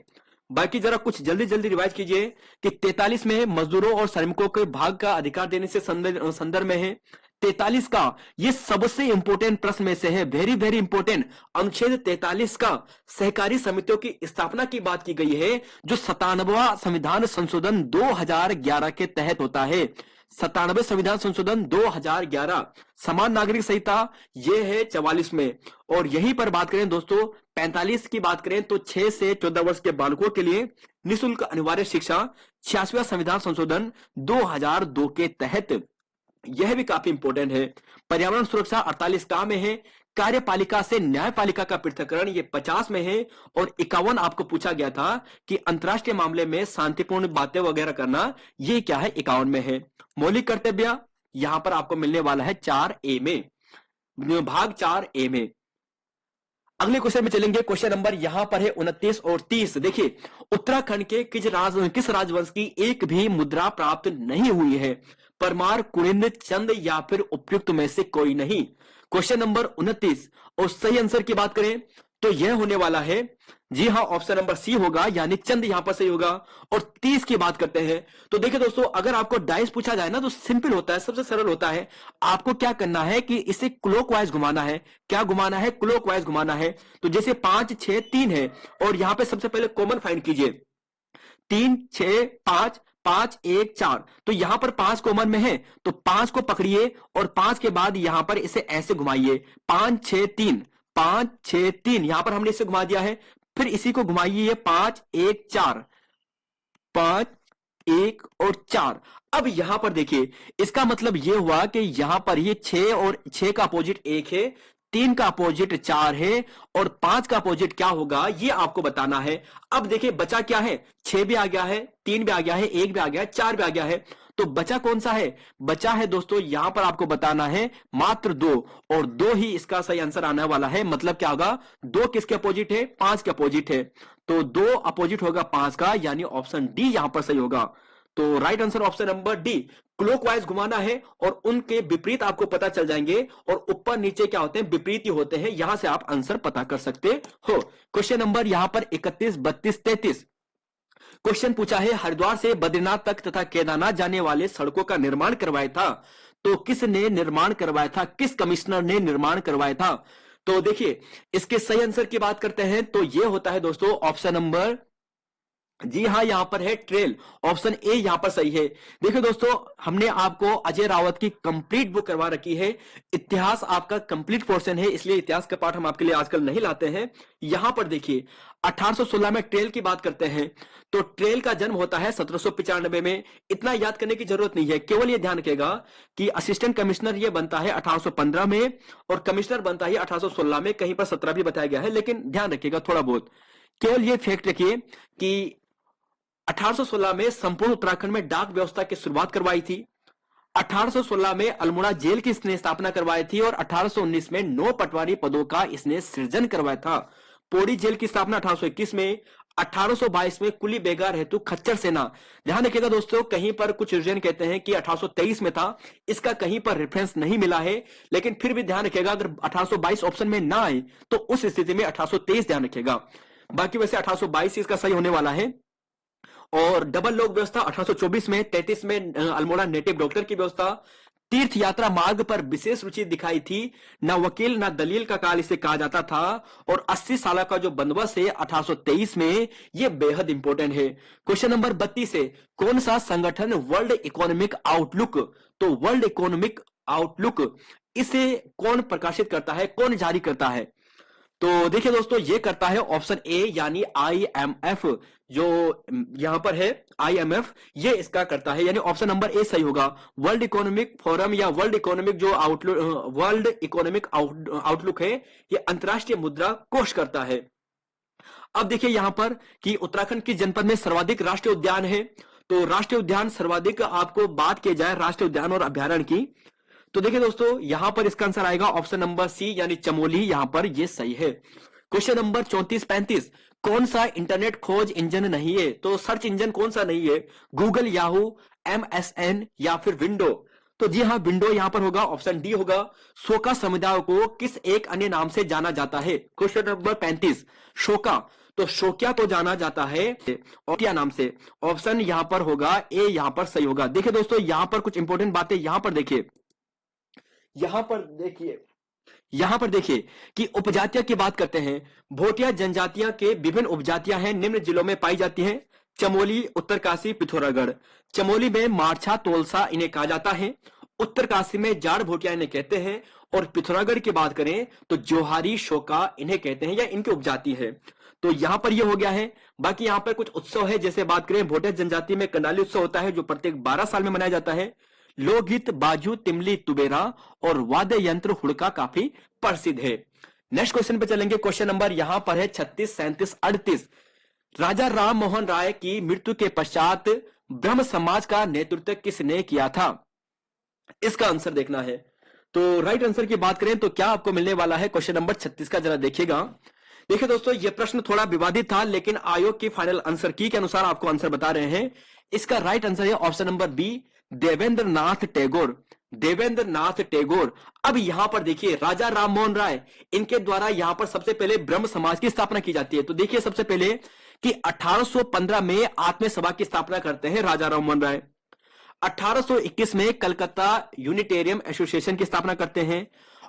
बाकी जरा कुछ जल्दी जल्दी रिवाइज कीजिए कि 43 में मजदूरों और श्रमिकों के भाग का अधिकार देने से संदर्भ में है। 43 का ये सबसे इंपोर्टेंट प्रश्न में से है, वेरी वेरी इंपोर्टेंट। अनुच्छेद 43 का सहकारी समितियों की स्थापना की बात की गई है, जो 97वां संविधान संशोधन 2011 के तहत होता है। 97 संविधान संशोधन 2011। समान नागरिक संहिता ये है 44 में। और यहीं पर बात करें दोस्तों 45 की बात करें तो 6 से 14 वर्ष के बालकों के लिए निःशुल्क अनिवार्य शिक्षा 86वां संविधान संशोधन 2002 के तहत, यह भी काफी इंपोर्टेंट है। पर्यावरण सुरक्षा 48 का में है, कार्यपालिका से न्यायपालिका का पृथक्करण ये 50 में है, और 51 आपको पूछा गया था कि अंतरराष्ट्रीय मामले में शांतिपूर्ण बातें वगैरह करना, ये क्या है, 51 में है। मौलिक कर्तव्य यहां पर आपको मिलने वाला है 4A में, भाग 4A में। अगले क्वेश्चन में चलेंगे। क्वेश्चन नंबर यहां पर है 29 और 30। देखिए, उत्तराखंड के किस राजवंश की एक भी मुद्रा प्राप्त नहीं हुई है? परमार, कुनिंद, चंद या फिर उपयुक्त में से कोई नहीं। क्वेश्चन नंबर 29 और सही आंसर की बात करें तो यह होने वाला है, जी हां, ऑप्शन नंबर सी होगा, यानी चंद यहां पर सही होगा। और 30 की बात करते हैं तो देखिए दोस्तों, अगर आपको डाइस पूछा जाए ना तो सिंपल होता है, सबसे सरल होता है। आपको क्या करना है कि इसे क्लॉकवाइज घुमाना है। क्या घुमाना है? क्लॉकवाइज घुमाना है। तो जैसे 5 6 3 है, और यहां पे सबसे पहले कॉमन फाइंड कीजिए, 3 6 5 5 1 4, तो यहां पर 5 कॉमन में है, तो 5 को पकड़िए और 5 के बाद यहां पर इसे ऐसे घुमाइए, 5 6 3 5 6 3, यहां पर हमने इसे घुमा दिया है। फिर इसी को घुमाइए 5 1 4, 5 1 और 4। अब यहां पर देखिए, इसका मतलब यह हुआ कि यहां पर ये 6 और 6 का अपोजिट 1 है, 3 का अपोजिट 4 है, और 5 का अपोजिट क्या होगा ये आपको बताना है। अब देखिए बचा क्या है, 6 भी आ गया है, 3 भी आ गया है, 1 भी आ गया है, 4 भी आ गया है, तो बचा कौन सा है? बचा है दोस्तों, यहां पर आपको बताना है मात्र 2, और 2 ही इसका सही आंसर आने वाला है। मतलब क्या होगा, 2 किसके अपोजिट है? 5 के अपोजिट है, तो 2 अपोजिट होगा 5 का, यानी ऑप्शन डी यहां पर सही होगा। तो right answer option number D, clockwise घुमाना है और उनके विपरीत आपको पता चल जाएंगे, और ऊपर नीचे क्या होते हैं? विपरीत ही होते हैं। यहां से आप आंसर पता कर सकते हो। क्वेश्चन नंबर यहां पर 31 32 33। क्वेश्चन पूछा है, हरिद्वार से बद्रीनाथ तक तथा केदारनाथ जाने वाले सड़कों का निर्माण करवाया था, तो किसने निर्माण करवाया था? किस कमिश्नर ने निर्माण करवाया था? तो देखिए, इसके सही आंसर की बात करते हैं तो यह होता है दोस्तों ऑप्शन नंबर, जी हां, यहां पर है ट्रेल, ऑप्शन ए यहां पर सही है। देखिए दोस्तों, हमने आपको अजय रावत की कंप्लीट बुक करवा रखी है। इतिहास आपका कंप्लीट पोर्शन है, इसलिए इतिहास का पाठ हम आपके लिए आजकल नहीं लाते हैं। यहां पर देखिए, 1816 में ट्रेल की बात करते हैं, तो ट्रेल का जन्म होता है 1795 में। इतना याद करने की जरूरत नहीं है, केवल ये ध्यान रखेगा कि असिस्टेंट कमिश्नर ये बनता है 1815 में, और कमिश्नर बनता है 1816 में। कहीं पर 17 भी बताया गया है, लेकिन ध्यान रखिएगा थोड़ा बहुत। केवल ये फैक्ट रखिए कि 1816 में संपूर्ण उत्तराखंड में डाक व्यवस्था की शुरुआत करवाई थी। 1816 में अल्मोड़ा जेल की इसने स्थापना करवाई थी, और 1819 में 9 पटवारी पदों का इसने सृजन करवाया था। पौड़ी जेल की स्थापना 1821 में, 1822 में कुली बेगार हेतु खच्चर सेना। ध्यान रखिएगा दोस्तों, कहीं पर कुछ रिवीजन कहते हैं कि 1823 में था, इसका कहीं पर रेफरेंस नहीं मिला है, लेकिन फिर भी ध्यान रखिएगा, अगर 1822 ऑप्शन में ना आए तो उस स्थिति में 1823 ध्यान रखिएगा। बाकी वैसे 1822 इसका सही होने वाला है। और डबल लोक व्यवस्था 1824 में, 33 में अल्मोड़ा नेटिव डॉक्टर की व्यवस्था। तीर्थ यात्रा मार्ग पर विशेष रुचि दिखाई थी, न वकील न दलील का काल इसे कहा जाता था। और 80 साल का जो बंदोबस्त है 1823 में, यह बेहद इंपॉर्टेंट है। क्वेश्चन नंबर 32 है, कौन सा संगठन वर्ल्ड इकोनॉमिक आउटलुक, तो वर्ल्ड इकोनॉमिक आउटलुक इसे कौन प्रकाशित करता है, कौन जारी करता है? तो देखिए दोस्तों, ये करता है ऑप्शन ए, यानी IMF, जो यहां पर है IMF, ये इसका करता है, यानी ऑप्शन नंबर ए सही होगा। वर्ल्ड इकोनॉमिक फोरम या वर्ल्ड इकोनॉमिक जो आउटलुक, वर्ल्ड इकोनॉमिक आउटलुक है, ये अंतरराष्ट्रीय मुद्रा कोष करता है। अब देखिए यहां पर कि उत्तराखंड की जनपद में सर्वाधिक राष्ट्रीय उद्यान है, तो राष्ट्रीय उद्यान सर्वाधिक आपको बात की जाए राष्ट्रीय उद्यान और अभ्यारण्य की, तो देखिए दोस्तों, यहां पर इसका आंसर आएगा ऑप्शन नंबर सी, यानी चमोली, यहां पर ये सही है। क्वेश्चन नंबर 34 35, कौन सा इंटरनेट खोज इंजन नहीं है? तो सर्च इंजन कौन सा नहीं है? गूगल, याहू, MSN या फिर विंडो? तो जी हां, विंडो यहां पर होगा, ऑप्शन डी होगा। शोका समुदाय को किस एक अन्य नाम से जाना जाता है? क्वेश्चन नंबर 35, शोका, तो शोकिया को जाना जाता है ओटिया नाम से। ऑप्शन यहां पर होगा ए, यहां पर सही होगा। देखिए दोस्तों, यहां पर कुछ इंपॉर्टेंट बातें यहां पर देखिए, यहां पर देखिए कि उपजातियां की बात करते हैं। भोटिया जनजातियां के विभिन्न उपजातियां हैं, निम्न जिलों में पाई जाती हैं: चमोली, उत्तरकाशी, पिथौरागढ़। चमोली में मारछा तोलसा इन्हें कहा जाता है, उत्तरकाशी में जाड़ भोटिया इन्हें कहते हैं, और पिथौरागढ़ की बात करें तो जोहारी शोका इन्हें कहते हैं, या इनकी उपजाति है। तो यहां पर यह हो गया है। बाकी यहां पर कुछ उत्सव है, जैसे बात करें भोटिया जनजाति में कंडाली उत्सव होता है, जो प्रत्येक 12 साल में मनाया जाता है। लोकगीत बाजू तिमली तुबेरा और वाद्य यंत्र हुड़का काफी प्रसिद्ध है। नेक्स्ट क्वेश्चन पे चलेंगे। क्वेश्चन नंबर यहां पर है 36, 37, 38। राजा राम मोहन राय की मृत्यु के पश्चात ब्रह्म समाज का नेतृत्व किसने किया था? इसका आंसर देखना है। तो राइट आंसर की बात करें तो क्या आपको मिलने वाला है क्वेश्चन नंबर 36 का, जरा देखिएगा। देखिए दोस्तों, यह प्रश्न थोड़ा विवादित था, लेकिन आयोग की फाइनल आंसर की के अनुसार आपको आंसर बता रहे हैं। इसका राइट आंसर है option number B, Devendra Nath Tagore. Devendra Nath Tagore. अब यहां पर देखिए, राजा राम मोहन राय, इनके द्वारा यहां पर सबसे पहले ब्रह्म समाज की स्थापना की जाती है। तो देखिए सबसे पहले कि 1815 में आत्म सभा की स्थापना करते हैं राजा राम मोहन राय। 1821 में कलकत्ता यूनिटेरियम एसोसिएशन की स्थापना करते हैं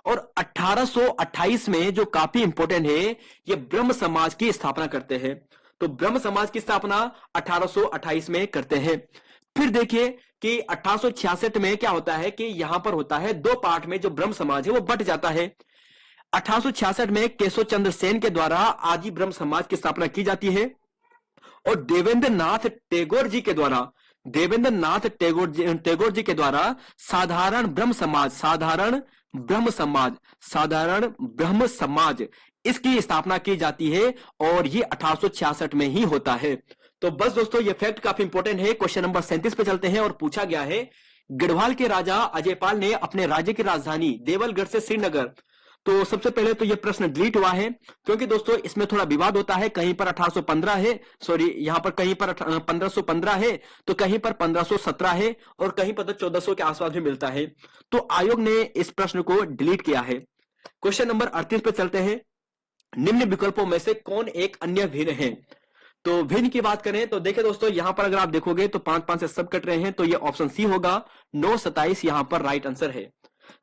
और 1828 में, जो काफी इंपॉर्टेंट है, ये ब्रह्म समाज की स्थापना करते हैं। तो ब्रह्म समाज की स्थापना 1828 में करते हैं। फिर देखिए कि 1866 में क्या होता है कि यहां पर होता है दो पार्ट में जो ब्रह्म समाज है वो बट जाता है। 1866 में केशव चंद्र सेन के द्वारा आदि ब्रह्म समाज की स्थापना की जाती है और देवेंद्र नाथ टैगोर जी के द्वारा, देवेंद्र नाथ टैगोर जी के द्वारा साधारण ब्रह्म समाज, साधारण ब्रह्म समाज, साधारण ब्रह्म समाज, इसकी स्थापना की जाती है और ये 1866 में ही होता है। तो बस दोस्तों, ये फैक्ट काफी इंपॉर्टेंट है। क्वेश्चन नंबर 37 पे चलते हैं और पूछा गया है, गढ़वाल के राजा अजयपाल ने अपने राज्य की राजधानी देवलगढ़ से श्रीनगर। तो सबसे पहले तो यह प्रश्न डिलीट हुआ है, क्योंकि दोस्तों इसमें थोड़ा विवाद होता है। कहीं पर 1815 है, सॉरी यहां पर कहीं पर 1515 है, तो कहीं पर 1517 है और कहीं पर तो 1400 के आसपास भी मिलता है। तो आयोग ने इस प्रश्न को डिलीट किया है। क्वेश्चन नंबर 38 पे चलते हैं। निम्न विकल्पों में से कौन एक अन्य भिन्न है? तो भिन्न की बात करें तो देखिए दोस्तों, यहां पर अगर आप देखोगे तो 5-5 से सब कट रहे हैं, तो ये ऑप्शन सी होगा। 9, 27 यहां पर राइट आंसर है।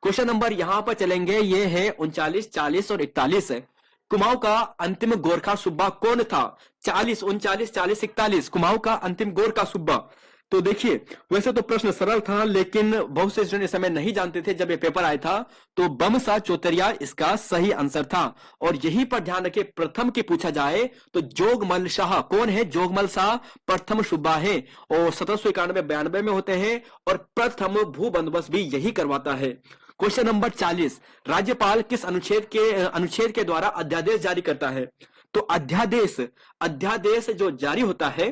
क्वेश्चन नंबर यहां पर चलेंगे, ये है 39, 40 और 41 है। कुमाऊं का अंतिम गोरखा सूबा कौन था? 40, 39, 40, 41 कुमाऊं का अंतिम गोरखा सूबा। तो देखिए, वैसे तो प्रश्न सरल था, लेकिन बहुत से स्टूडेंट इस समय नहीं जानते थे जब ये पेपर आया था। तो बमसा चौतरिया इसका सही आंसर था। और यहीं पर ध्यान रखिए, प्रथम की पूछा जाए तो जोगमल शाह कौन है? जोगमल शाह प्रथम सूबा है और 1791-92 में होते हैं और प्रथम भू बंदोबस्त भी यही करवाता है। क्वेश्चन नंबर 40, राज्यपाल किस अनुच्छेद के द्वारा अध्यादेश जारी करता है? तो अध्यादेश जो जारी होता है,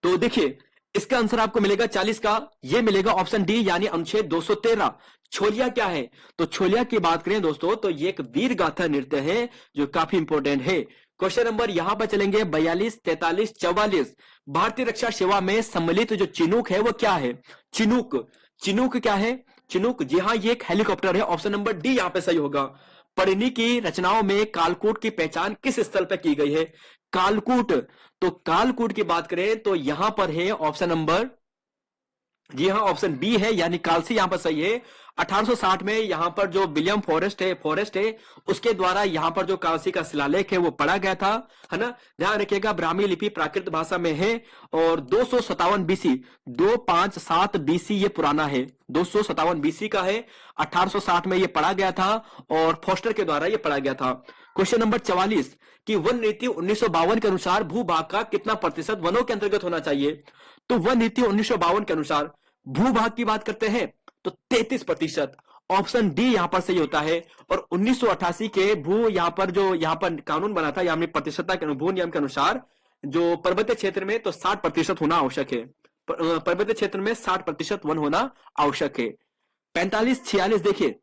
तो देखिए इसका आंसर आपको मिलेगा 40 का, ये मिलेगा ऑप्शन डी, यानी अनुच्छेद 213। छोलिया क्या है? तो छोलिया की बात करें दोस्तों तो ये एक वीर गाथा नृत्य है जो काफी इंपॉर्टेंट है। क्वेश्चन नंबर यहां पर चलेंगे 42, 43, 44। भारतीय रक्षा सेवा में सम्मिलित जो चिनूक है वो क्या है? चिनूक क्या है? चिनूक, जी हाँ, ये एक हेलीकॉप्टर है। ऑप्शन नंबर डी यहां पे सही होगा। परिणी की रचनाओं में कालकूट की पहचान किस स्थल पर की गई है? कालकूट। तो कालकूट की बात करें तो यहां पर है ऑप्शन नंबर, जी हाँ, ऑप्शन बी है, यानी कालसी यहां पर सही है। 1860 में यहां पर जो विलियम फॉरेस्ट है उसके द्वारा यहां पर जो कालसी का शिलालेख है वो पढ़ा गया था, है ना। ध्यान रखिएगा, ब्राह्मी लिपि प्राकृत भाषा में है और 257 बीसी, 257 बीसी ये पुराना है, 257 बीसी का है। 1860 में ये पढ़ा गया था और फोस्टर के द्वारा ये पढ़ा गया था। क्वेश्चन नंबर 44 कि वन नीति 1952 के अनुसार भूभाग का कितना प्रतिशत वनों के अंतर्गत होना चाहिए? तो वन नीति 1952 के अनुसार भूभाग की बात करते हैं तो 33%। ऑप्शन डी यहां पर सही होता है। और 1988 के भू यहां पर कानून बना था, यानी प्रतिशतता के भू नियम के अनुसार जो पर्वतीय क्षेत्र में तो 60% होना आवश्यक है। पर्वतीय क्षेत्र में 60% वन होना आवश्यक है। 45, 46 देखिए,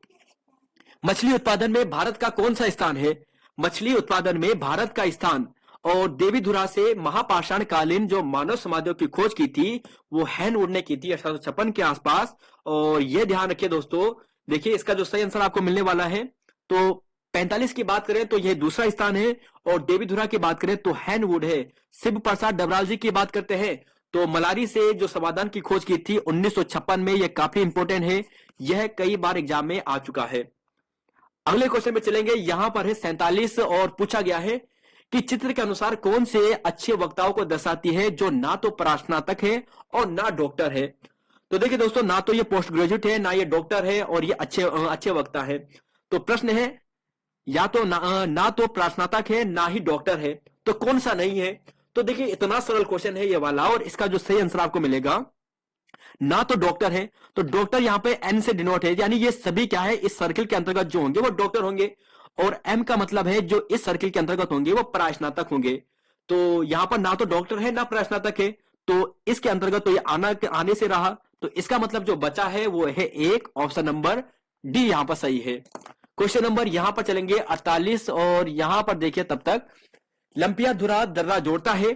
मछली उत्पादन में भारत का कौन सा स्थान है? मछली उत्पादन में भारत का स्थान, और देवीधुरा से महापाषाण कालीन जो मानव समाधियों की खोज की थी वो हैनवुड ने की थी 1856 के आसपास। और ये ध्यान रखिए दोस्तों, देखिए इसका जो सही आंसर आपको मिलने वाला है, तो 45 की बात करें तो यह दूसरा स्थान है और देवीधुरा की बात करें तो हैनवुड है। शिव प्रसाद डबराल जी की बात करते हैं तो मलारी से जो समाधान की खोज की थी 1956 में, यह काफी इंपॉर्टेंट है, यह कई बार एग्जाम में आ चुका है। अगले क्वेश्चन में चलेंगे, यहां पर है 47 और पूछा गया है कि चित्र के अनुसार कौन से अच्छे वक्ताओं को दर्शाती है जो ना तो परास्नातक है और ना डॉक्टर है? तो देखिए दोस्तों, ना तो ये पोस्ट ग्रेजुएट है, ना ये डॉक्टर है और ये अच्छे वक्ता है। तो प्रश्न है या तो ना तो परास्नातक है ना ही डॉक्टर है, तो कौन सा नहीं है? तो देखिए इतना सरल क्वेश्चन है ये वाला और इसका जो सही आंसर आपको मिलेगा ना तो डॉक्टर है, तो डॉक्टर यहां पे एन से डिनोट है, यानी ये सभी क्या है इस सर्किल के अंतर्गत जो होंगे वो डॉक्टर होंगे। और एम का मतलब है जो इस सर्किल के अंतर्गत होंगे वो परास्नातक होंगे। तो यहां पर ना तो डॉक्टर है ना परास्नातक है, तो इसके अंतर्गत तो ये आने से रहा, तो इसका मतलब जो बचा है वो है एक, ऑप्शन नंबर डी यहां पर सही है। क्वेश्चन नंबर यहां पर चलेंगे 48, और यहां पर देखिए तब तक लंपियाधुरा दर्रा जोड़ता है,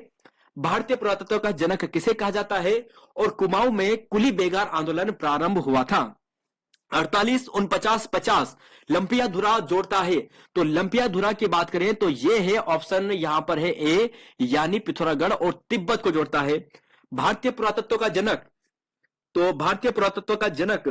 भारतीय पुरातत्व का जनक किसे कहा जाता है, और कुमाऊं में कुली बेगार आंदोलन प्रारंभ हुआ था। 48, 49, 50 लंपियाधुरा जोड़ता है, तो लंपियाधुरा की बात करें तो ये है ऑप्शन यहां पर है ए, यानी पिथौरागढ़ और तिब्बत को जोड़ता है। भारतीय पुरातत्व का जनक, तो भारतीय पुरातत्व का जनक,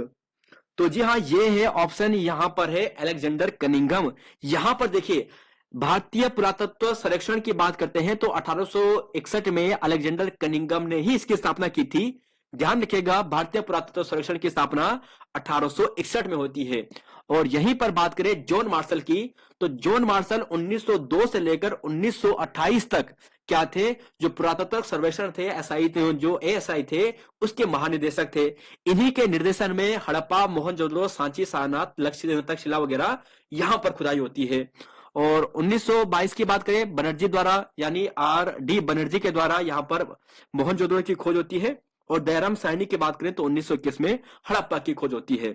तो जी हाँ ये है ऑप्शन यहां पर है अलेक्जेंडर कनिंघम। यहां पर देखिए भारतीय पुरातत्व सर्वेक्षण की बात करते हैं तो 1861 में अलेक्जेंडर कनिंघम ने ही इसकी स्थापना की थी। ध्यान रखिएगा भारतीय पुरातत्व सर्वेक्षण की स्थापना 1861 में होती है। और यहीं पर बात करें जॉन मार्शल की, तो जॉन मार्शल 1902 से लेकर 1928 तक क्या थे, जो पुरातत्व सर्वेक्षण थे, एसआई थे, जो एएसआई थे उसके महानिदेशक थे। इन्हीं के निर्देशन में हड़प्पा, मोहनजोदड़ो, सांची, सारनाथ, तक्षशिला वगैरह यहां पर खुदाई होती है। और 1922 की बात करें बनर्जी द्वारा, यानी आर डी बनर्जी के द्वारा यहां पर मोहनजोदड़ो की खोज होती है। और दयाराम साहनी की बात करें तो 1921 में हड़प्पा की खोज होती है।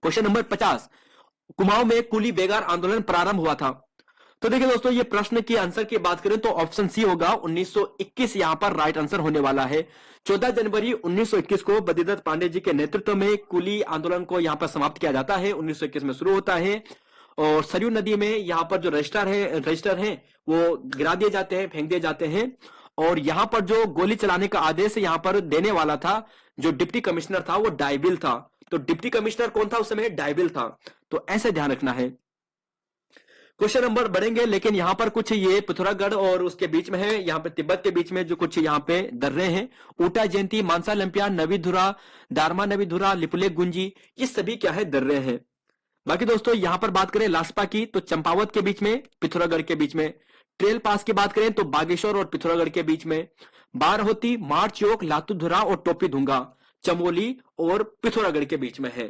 क्वेश्चन नंबर 50, कुमाऊं में कुली बेगार आंदोलन प्रारंभ हुआ था। तो देखिए दोस्तों ये प्रश्न की आंसर की बात करें तो ऑप्शन सी होगा 1921 यहां पर राइट आंसर होने वाला है। 14 जनवरी 1921 को बद्रीदत्त पांडे जी के नेतृत्व में कुली आंदोलन को यहां पर समाप्त किया जाता है, 1921 में शुरू होता है। और सरयू नदी में यहां पर जो रजिस्टर है वो गिरा दिए जाते हैं, फेंक दिए जाते हैं। और यहां पर जो गोली चलाने का आदेश यहां पर देने वाला था, जो डिप्टी कमिश्नर था वो डायबिल था। तो डिप्टी कमिश्नर कौन था उस समय, डायबिल था। तो ऐसे ध्यान रखना है। क्वेश्चन नंबर बढ़ेंगे, लेकिन यहां पर कुछ ये पिथौरागढ़ और उसके बीच में है, यहां पे तिब्बत के बीच में जो कुछ यहां पे दर्रे हैं, ऊटा जयंती, मानसा लंपिया, नवीधुरा, दारमा नवीधुरा, लिपुलेख गुंजी, ये सभी क्या है दर्रे हैं। बाकी दोस्तों यहां पर बात करें लास्पा की तो चंपावत के बीच में, पिथौरागढ़ के बीच में। ट्रेल पास की बात करें तो बागेश्वर और पिथौरागढ़ के बीच में। बारहोती, मारचौक, लातूधुरा और टोपीधुंगा चमोली और पिथौरागढ़ के बीच में है।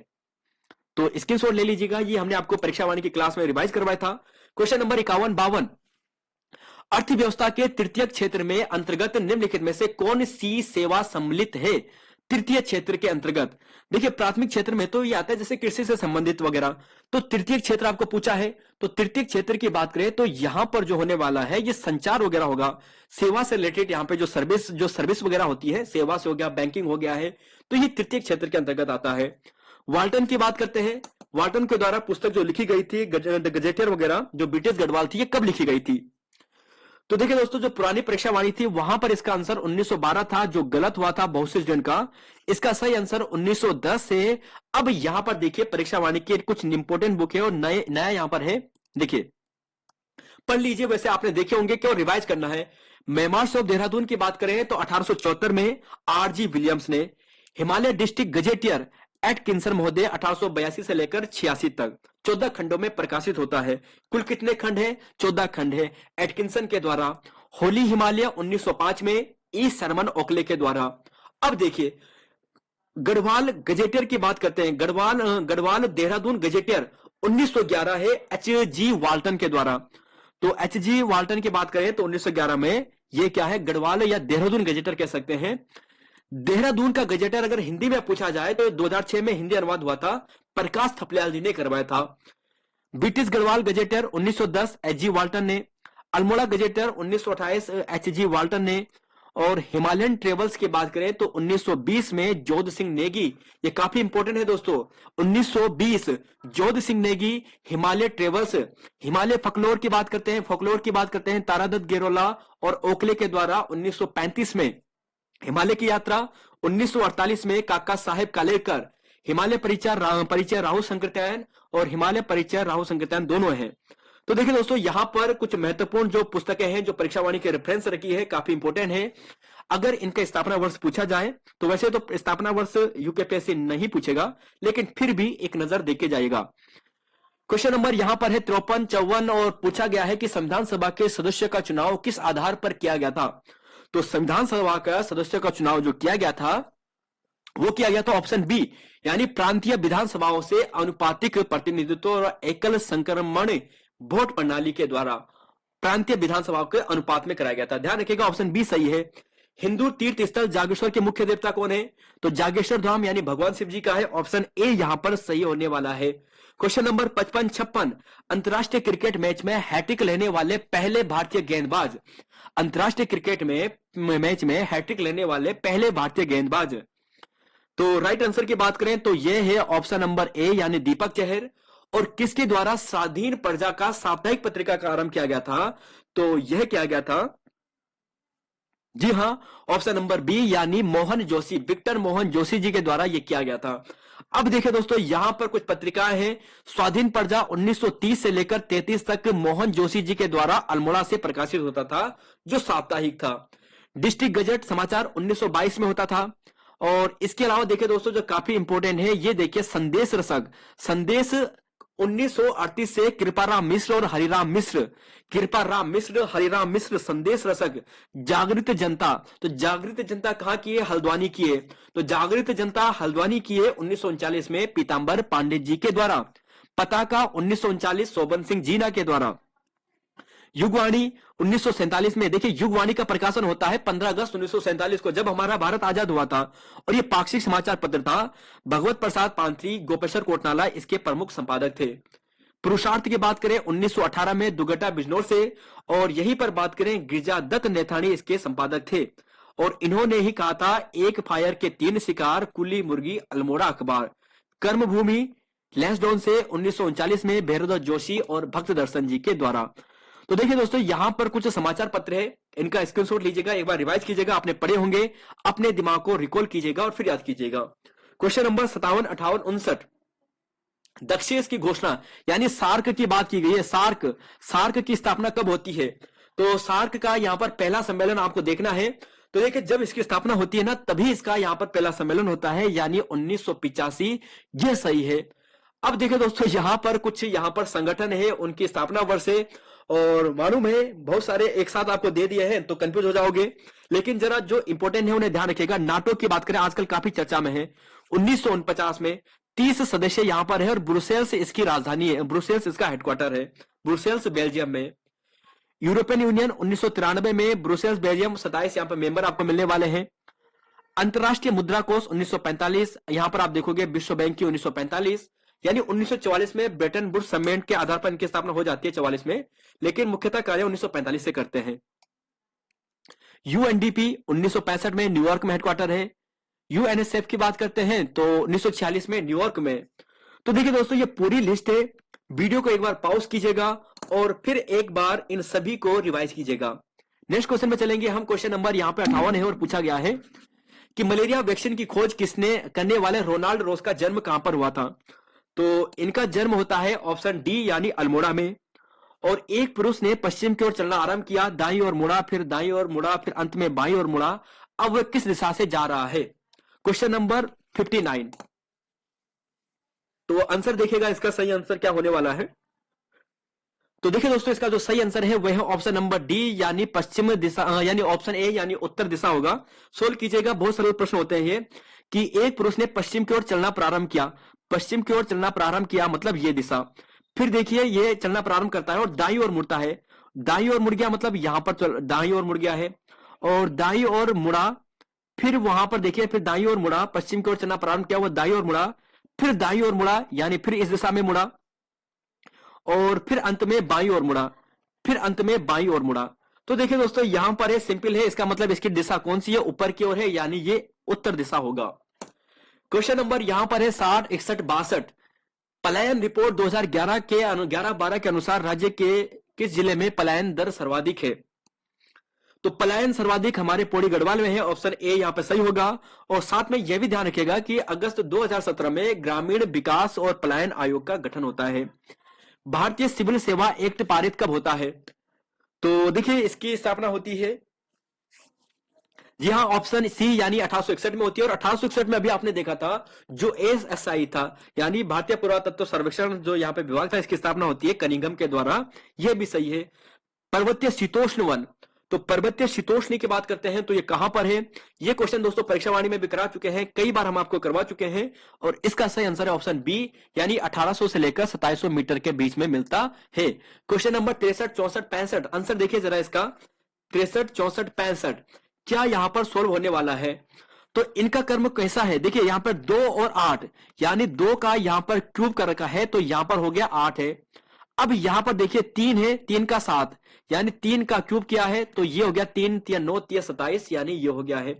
तो स्क्रीनशॉट ले लीजिएगा, ये हमने आपको परीक्षा वाणी की क्लास में रिवाइज करवाया था। क्वेश्चन नंबर 51, 52 अर्थव्यवस्था के तृतीय क्षेत्र में अंतर्गत निम्नलिखित में से कौन सी सेवा सम्मिलित है तृतीय क्षेत्र के अंतर्गत। देखिए प्राथमिक क्षेत्र में तो ये आता है जैसे कृषि से संबंधित वगैरह, तो तृतीय क्षेत्र आपको पूछा है, तो तृतीय क्षेत्र की बात करें तो यहां पर जो होने वाला है ये संचार वगैरह होगा, सेवा से रिलेटेड यहां पे जो सर्विस वगैरह होती है, सेवा से हो गया, बैंकिंग हो गया है, तो ये तृतीय क्षेत्र के अंतर्गत आता है। वाल्टन की बात करते हैं, वाल्टन के द्वारा पुस्तक जो लिखी गई थी गजेटियर वगैरह, जो ब्रिटिश गढ़वाल थी, ये कब लिखी गई थी। तो देखिए दोस्तों जो पुरानी परीक्षा वाणी थी वहां पर इसका आंसर 1912 था, जो गलत हुआ था बहुत से स्टूडेंट का। इसका सही आंसर 1910 से। अब यहां पर देखिए परीक्षा वाणी के कुछ इंपोर्टेंट बुक है और नया यहां पर है, देखिए पढ़ लीजिए, वैसे आपने देखे होंगे क्यों रिवाइज करना है। मेमार्स ऑफ देहरादून की बात करें तो 1874 में आरजी विलियम्स ने। हिमालय डिस्ट्रिक्ट गजेटियर एटकिंसन महोदय 1882 से लेकर 86 तक 14 खंडों में प्रकाशित होता है। कुल कितने खंड है, 14 खंड है एटकिंसन के द्वारा। होली हिमालय 1905 में ई सरमन ओकले के द्वारा। अब देखिए गढ़वाल गजेटियर की बात करते हैं, गढ़वाल देहरादून गजेटियर 1911 है एच जी वाल्टन के द्वारा। तो एच जी वाल्टन की बात करें तो 1911 में ये क्या है, गढ़वाल या देहरादून गजेटियर कह सकते हैं। देहरादून का गजेटियर अगर हिंदी में पूछा जाए तो 2006 में हिंदी अनुवाद हुआ था, प्रकाश थपलियाल जी ने करवाया था। British Garhwal gazetteer 1910 H G Walton ने। Almora gazetteer 1928 H G Walton ने। और हिमालयन ट्रेवल्स की बात करें तो 1920 में जोध सिंह नेगी, ये काफी इंपॉर्टेंट है दोस्तों, 1920 जोध सिंह नेगी हिमालय ट्रेवल्स। हिमालय फकलोर की बात करते हैं तारादत्त गेरोला और ओकले के द्वारा 1935 में। हिमालय की यात्रा 1948 में काका साहेब कालेकर। हिमालय परिचय राहुल संकृत्यायन और हिमालय परिचय राहुल संकृत्यायन दोनों हैं। तो देखिए दोस्तों यहां पर कुछ महत्वपूर्ण जो पुस्तकें हैं जो परीक्षा वाणी के रेफरेंस रखी है, काफी इंपोर्टेंट है। अगर इनका स्थापना वर्ष पूछा जाए तो वैसे तो स्थापना वर्ष यूकेपीएससी नहीं पूछेगा, लेकिन फिर भी एक नजर देके जाएगा। क्वेश्चन नंबर यहां पर है 53, 54 और पूछा गया है कि संविधान सभा के सदस्य का चुनाव किस आधार पर किया गया था। तो संविधान सभा का सदस्य का चुनाव जो किया गया था वो किया गया था ऑप्शन बी, यानी प्रांतीय विधानसभाओं से अनुपातिक प्रतिनिधित्व और एकल संक्रमण वोट प्रणाली के द्वारा प्रांतीय विधानसभाओं के अनुपात में कराया गया था। ध्यान रखिएगा ऑप्शन बी सही है। हिंदू तीर्थ स्थल जागेश्वर के मुख्य देवता कौन है? तो जागेश्वर धाम यानी भगवान शिव जी का है। ऑप्शन ए यहां पर सही होने वाला है। क्वेश्चन नंबर 55-56, अंतरराष्ट्रीय क्रिकेट मैच में हैट्रिक लेने वाले पहले भारतीय गेंदबाज, अंतरराष्ट्रीय क्रिकेट में मैच में हैट्रिक लेने वाले पहले भारतीय गेंदबाज। तो राइट आंसर की बात करें तो यह है ऑप्शन नंबर ए यानी दीपक चहर। और किसके द्वारा स्वाधीन प्रजा का साप्ताहिक पत्रिका का आरंभ किया गया था? तो यह किया गया था, जी हां, ऑप्शन नंबर बी यानी मोहन जोशी, विक्टर मोहन जोशी जी के द्वारा यह किया गया था। अब देखिए दोस्तों, यहां पर कुछ पत्रिकाएं हैं। स्वाधीन प्रजा 1930 से लेकर 33 तक मोहन जोशी जी के द्वारा अल्मोड़ा से प्रकाशित होता था, जो साप्ताहिक था। डिस्ट्रिक्ट गजट समाचार 1922 में होता था। और इसके अलावा देखिए दोस्तों, जो काफी इंपोर्टेंट है, ये देखिए संदेश रसक, संदेश 1938 से कृपाराम मिश्र और हरिराम मिश्र, कृपाराम मिश्र, हरिराम मिश्र, संदेश रसक। जागृत जनता, तो जागृत जनता कहां की है? हल्द्वानी की है। तो जागृत जनता हल्द्वानी की है 1939 में पीतांबर पांडे जी के द्वारा। पताका 1939 शोभन सिंह जीना के द्वारा। युगवाणी 1947 में, देखिए युगवाणी का प्रकाशन होता है 15 अगस्त 1947 को, जब हमारा भारत आजाद हुआ था। और ये पाक्षिक समाचार पत्र था। भगवत प्रसाद पांथरी, गोपेश्वर कोटनाला इसके प्रमुख संपादक थे। पुरुषार्थ की बात करें 1918 में दुगटा बिजनौर से, और यहीं पर बात करें गिरजा दत्त नेथानी इसके संपादक थे। और इन्होंने ही कहा था, एक फायर के 3 शिकार, कुली मुर्गी, अल्मोड़ा अखबार। कर्मभूमि लैंसडाउन से 1939 में भैरवदास जोशी और भक्त दर्शन जी के द्वारा। तो देखिए दोस्तों, यहां पर कुछ समाचार पत्र है, इनका स्क्रीनशॉट लीजिएगा, एक बार रिवाइज कीजिएगा, आपने पढ़े होंगे, अपने दिमाग को रिकॉल कीजिएगा और फिर याद कीजिएगा। क्वेश्चन नंबर 57, 58, 59, दक्षिण की घोषणा यानी सार्क की बात की गई है। सार्क, सार्क की स्थापना कब होती है? तो सार्क का यहां पर पहला सम्मेलन आपको देखना है। तो देखिए, जब इसकी स्थापना होती है ना, तभी इसका यहां पर पहला सम्मेलन होता है, यानी 1985। यह सही है। अब देखिए दोस्तों, यहां पर कुछ यहां पर संगठन है, उनकी स्थापना वर्ष है, और मालूम है बहुत सारे एक साथ आपको दे दिए हैं तो कंफ्यूज हो जाओगे, लेकिन जरा जो इंपॉर्टेंट है उन्हें ध्यान रखिएगा। नाटो की बात करें, आजकल काफी चर्चा में है। 1949 में 30 सदस्य यहां पर है, और ब्रुसेल्स इसकी राजधानी है, ब्रुसेल्स इसका हेडक्वार्टर है, ब्रुसेल्स बेल्जियम में। यूरोपियन यूनियन 1993 में, ब्रुसेल्स बेल्जियम 27 यहां पर मेंबर आपको मिलने वाले हैं। अंतरराष्ट्रीय मुद्रा कोष 1945, यहां पर आप देखोगे विश्व बैंक की 1945, यानी 1944 में ब्रेटन वुड्स सम्मेलन के आधार पर इनकी स्थापना हो जाती है 44 में, लेकिन मुख्यतः कार्य 1945 से करते हैं। यूएनडीपी 1965 में न्यूयॉर्क में हेडक्वार्टर है। यूएनएसएफ की बात करते हैं तो 1946 में न्यूयॉर्क में। तो देखिए दोस्तों, ये पूरी लिस्ट है। वीडियो को एक बार पॉज कीजिएगा और फिर एक बार इन सभी को रिवाइज कीजिएगा। नेक्स्ट क्वेश्चन में चलेंगे हम। क्वेश्चन नंबर यहां पे 58 है और पूछा गया है कि मलेरिया वैक्सीन की खोज किसने करने वाले रोनाल्ड रोज का जन्म कहां पर हुआ था? तो इनका जन्म होता है ऑप्शन डी यानी अल्मोड़ा में। और एक पुरुष ने पश्चिम की ओर चलना आरंभ किया, दाईं ओर मुड़ा, फिर दाईं ओर मुड़ा, फिर अंत में बाईं ओर मुड़ा। अब वह किस दिशा से जा रहा है? Question number 59। तो आंसर देखिएगा, इसका सही आंसर क्या होने वाला है। तो देखिए दोस्तों, इसका जो सही आंसर है वह है ऑप्शन नंबर डी यानी पश्चिम दिशा, यानी ऑप्शन ए यानी उत्तर दिशा होगा। सोल्व कीजिएगा, बहुत सरल प्रश्न होते हैं ये, कि एक पुरुष ने पश्चिम की ओर चलना प्रारंभ किया, पश्चिम की ओर चलना प्रारंभ किया मतलब ये दिशा। फिर देखिए, ये चलना प्रारंभ करता है और दाईं ओर मुड़ता है, दाईं ओर मुड़ गया मतलब यहां पर दाईं ओर मुड़ गया है, और दाईं ओर मुड़ा, फिर वहां पर देखिए, फिर दाईं ओर मुड़ा, पश्चिम की ओर चलना प्रारंभ किया, वो दाईं ओर मुड़ा, फिर दाईं ओर मुड़ा, यानी फिर इस दिशा में मुड़ा, और फिर अंत में बाईं ओर मुड़ा, फिर अंत में बाईं ओर मुड़ा। तो देखिए दोस्तों, यहां पर है सिंपल है, इसका मतलब इसकी दिशा कौन सी है? ऊपर की ओर है, यानी ये उत्तर दिशा होगा। क्वेश्चन नंबर यहां पर है 60, 61, 62। पलायन रिपोर्ट 2011 के 11-12 के अनुसार राज्य के किस जिले में पलायन दर सर्वाधिक है? तो पलायन सर्वाधिक हमारे पौड़ी गढ़वाल में है, ऑप्शन ए यहां पर सही होगा। और साथ में यह भी ध्यान रखिएगा कि अगस्त 2017 में ग्रामीण विकास और पलायन आयोग का गठन होता है। भारतीय सिविल सेवा एक्ट पारित कब होता है? तो देखिए, इसकी स्थापना होती है, जी हाँ, ऑप्शन सी यानी 1861 में होती है। और 1861 में अभी आपने देखा था जो एएसआई था, यानी भारतीय पुरातत्व सर्वेक्षण जो यहाँ पे विभाग था, इसकी स्थापना होती है कनिंघम के द्वारा। यह भी सही है। पर्वतीय शीतोष्ण वन, तो पर्वतीय शीतोष्णी की बात करते हैं तो ये कहां पर है? ये क्वेश्चन दोस्तों परीक्षा वाणी में भी करा चुके हैं, कई बार हम आपको करवा चुके हैं, और इसका सही आंसर है ऑप्शन बी, यानी 1800 से लेकर 2700 मीटर के बीच में मिलता है। क्वेश्चन नंबर 63, 64, 65, आंसर देखिए जरा इसका, 63, 64, 65 क्या यहां पर सोल्व होने वाला है? तो इनका कर्म कैसा है? देखिए यहां पर 2 और 8, यानी 2 का यहां पर क्यूब कर रखा है, तो यहां पर हो गया 8 है। अब यहां पर देखिए 3 है, 3 का 7, यानी 3 का क्यूब किया है, तो ये हो गया 3 3 9 3 27, यानी ये हो गया है।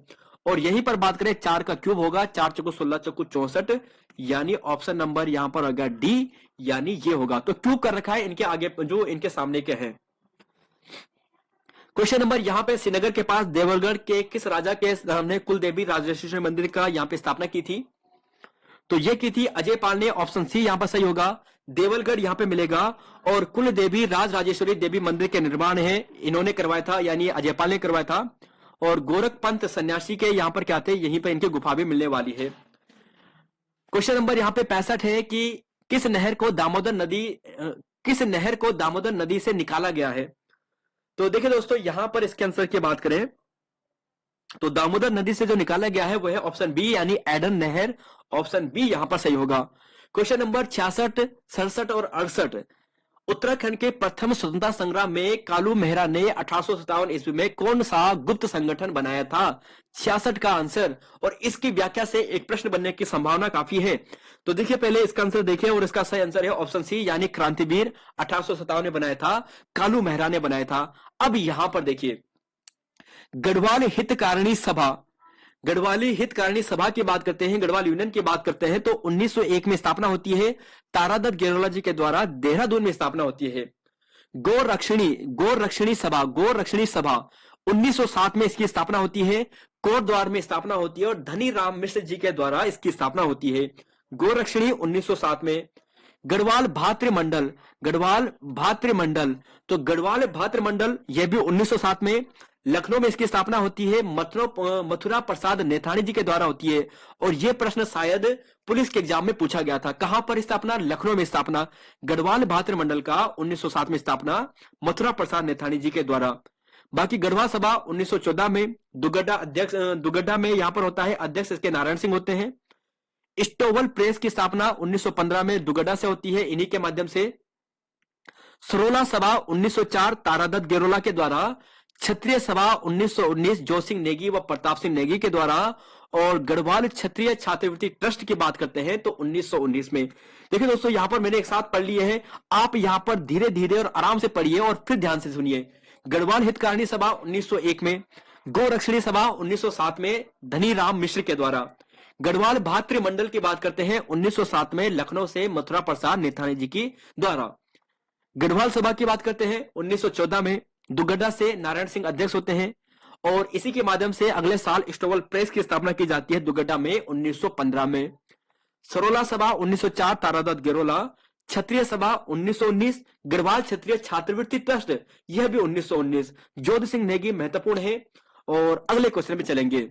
और यहीं पर बात करें 4 का क्यूब होगा, 4 चौको 16 चौको 64, यानी ऑप्शन नंबर यहां पर होगा डी, यानी ये होगा। तो क्यूब कर रखा है इनके आगे, जो इनके सामने के हैं। क्वेश्चन नंबर यहां पे श्रीनगर के पास देवलगढ़ के किस राजा के सामने कुल देवी राजराजेश्वरी मंदिर का यहां पे स्थापना की थी? तो ये की थी अजय पाल ने, ऑप्शन सी यहां पर सही होगा। देवलगढ़ यहां पे मिलेगा, और कुल देवी राजराजेश्वरी देवी मंदिर के निर्माण है इन्होंने करवाया था, यानी अजय पाल ने करवाया था। और गोरख पंत सन्यासी के यहां पर क्या थे, यहीं पर इनकी गुफा भी मिलने वाली है। क्वेश्चन नंबर यहां पे 65 है कि किस नहर को दामोदर नदी से निकाला गया है? तो देखिए दोस्तों यहां पर इसके आंसर की बात करें तो दामोदर नदी से जो निकाला गया है वो है ऑप्शन बी, यानी एडन नहर, ऑप्शन बी यहां पर सही होगा। क्वेश्चन नंबर 66, 67 और 68, उत्तराखंड के प्रथम स्वतंत्रता संग्राम में कालू मेहरा ने 1857 ईस्वी में कौन सा गुप्त संगठन बनाया था? 66 का आंसर, और इसकी व्याख्या से एक प्रश्न बनने की संभावना काफी है। तो देखिए पहले इसका आंसर देखिए, और इसका सही आंसर है ऑप्शन सी, यानी क्रांतिवीर 1857 में बनाया था, कालू मेहरा ने बनाया था। अब यहां पर देखिए गढ़वाल हितकारिणी सभा, गढ़वाली हितकारिणी सभा की बात करते हैं, गढ़वाल यूनियन की बात करते हैं, तो 1901 में स्थापना होती है, तारादत्त गेरोला जी के द्वारा देहरादून में स्थापना होती है। गौ रक्षिणी सभा 1907 में इसकी स्थापना होती है, कोटद्वार में स्थापना होती है, और धनी राम मिश्र जी के द्वारा इसकी स्थापना होती है। गौ रक्षिणी 1907 में। गढ़वाल भातृमंडल, तो गढ़वाल भातृमंडल यह भी 1907 में। लखनऊ में इसकी स्थापना होती है, मथुरा प्रसाद नेथानी जी के द्वारा होती है, और यह प्रश्न शायद पुलिस के एग्जाम में पूछा गया था। कहां पर स्थापना? लखनऊ में स्थापना, गढ़वाल भातृमंडल का 1907 में स्थापना, मथुरा प्रसाद नेथानी जी के द्वारा। बाकी गढ़वा सभा 1914 में, दुगड्डा में यहां पर होता है, अध्यक्ष इसके नारायण सिंह होते हैं। स्टोवल प्रेस की स्थापना 1915 में दुगड्डा से होती है, इन्हीं के माध्यम से। सरोला सभा 1904 तारादत्त गेरोला के द्वारा। क्षत्रिय सभा 1919 जोर सिंह नेगी व प्रताप सिंह नेगी के द्वारा। और गढ़वाल क्षत्रिय छात्रवृत्ति ट्रस्ट की बात करते हैं तो 1919 में। देखिए दोस्तों यहां पर मैंने एक साथ पढ़ लिए हैं, आप यहां पर धीरे धीरे और आराम से पढ़िए और फिर ध्यान से सुनिए। गढ़वाल हितकारिणी सभा 1901 में, गौ रक्षिणी सभा 1907 में धनी राम मिश्र के द्वारा। गढ़वाल भातृमंडल की बात करते हैं 1907 में, लखनऊ से मथुरा प्रसाद नेथानी जी की द्वारा। गढ़वाल सभा की बात करते हैं 1914 में, दुगड्डा से नारायण सिंह अध्यक्ष होते हैं, और इसी के माध्यम से अगले साल स्टोवल प्रेस की स्थापना की जाती है दुगड्डा में 1915 में। सरोला सभा 1904 तारादत्त गेरोला। क्षत्रिय सभा 1919 गढ़वाल क्षत्रिय छात्रवृत्ति ट्रस्ट, यह भी 1919। जोध सिंह नेगी महत्वपूर्ण है। और अगले क्वेश्चन में चलेंगे,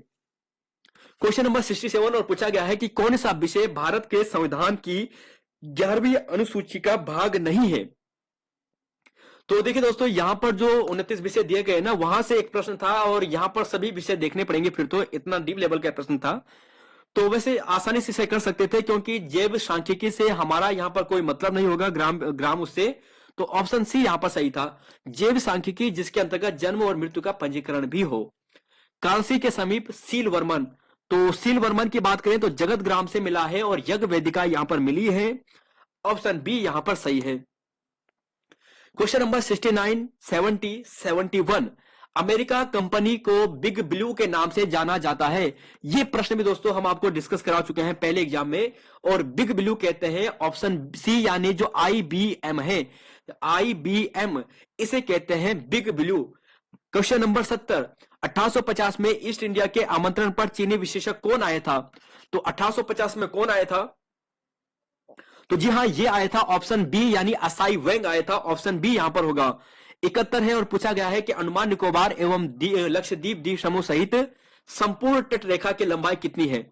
क्वेश्चन नंबर 67, और पूछा गया है कि कौन सा विषय भारत के संविधान की 11वीं अनुसूची का भाग नहीं है? तो देखिए दोस्तों यहां पर जो 29 विषय दिए गए ना, वहां से एक प्रश्न था, और यहां पर सभी विषय देखने पड़ेंगे, फिर तो इतना डीप लेवल का प्रश्न था। तो वैसे आसानी से इसे कर सकते थे, क्योंकि जैव सांख्यिकी से हमारा यहां पर कोई मतलब नहीं होगा, ग्राम उससे। तो ऑप्शन सी यहां पर सही था, जैव सांख्यिकी जिसके अंतर्गत जन्म और मृत्यु का पंजीकरण भी हो। कालसी के समीप सील वर्मन, तो सील वर्मन की बात करें तो जगत ग्राम से मिला है, और यज्ञ वेदिका यहां पर मिली है। ऑप्शन बी यहां पर सही है। क्वेश्चन नंबर 69, 70, 71, अमेरिका कंपनी को बिग ब्लू के नाम से जाना जाता है। यह प्रश्न भी दोस्तों हम आपको डिस्कस करा चुके हैं पहले एग्जाम में, और बिग ब्लू कहते हैं ऑप्शन सी, यानी जो IBM है, IBM इसे कहते हैं बिग ब्लू। क्वेश्चन नंबर 70, 1850 में ईस्ट इंडिया के आमंत्रण पर चीनी विशेषज्ञ कौन आया था? तो 1850 में कौन आया था? तो जी हां, ये आया था ऑप्शन बी, यानी असाई वेंग आया था, ऑप्शन बी यहां पर होगा। 71 है, और पूछा गया है कि अंडमान निकोबार एवं लक्षद्वीप द्वीप समूह सहित संपूर्ण तट रेखा की लंबाई कितनी है?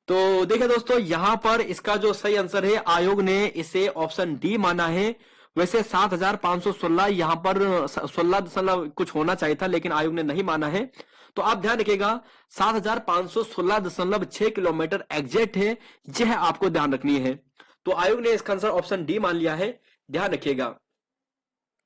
तो देखिए दोस्तों यहां पर इसका जो सही आंसर है, आयोग ने इसे ऑप्शन डी माना है, वैसे 7,516 यहाँ पर 16 दशमलव कुछ होना चाहिए था, लेकिन आयोग ने नहीं माना है। तो आप ध्यान रखिएगा 7,516.6 किलोमीटर एग्जैक्ट है, यह आपको ध्यान रखनी है। तो आयोग ने इसका आंसर ऑप्शन डी मान लिया है, ध्यान रखिएगा।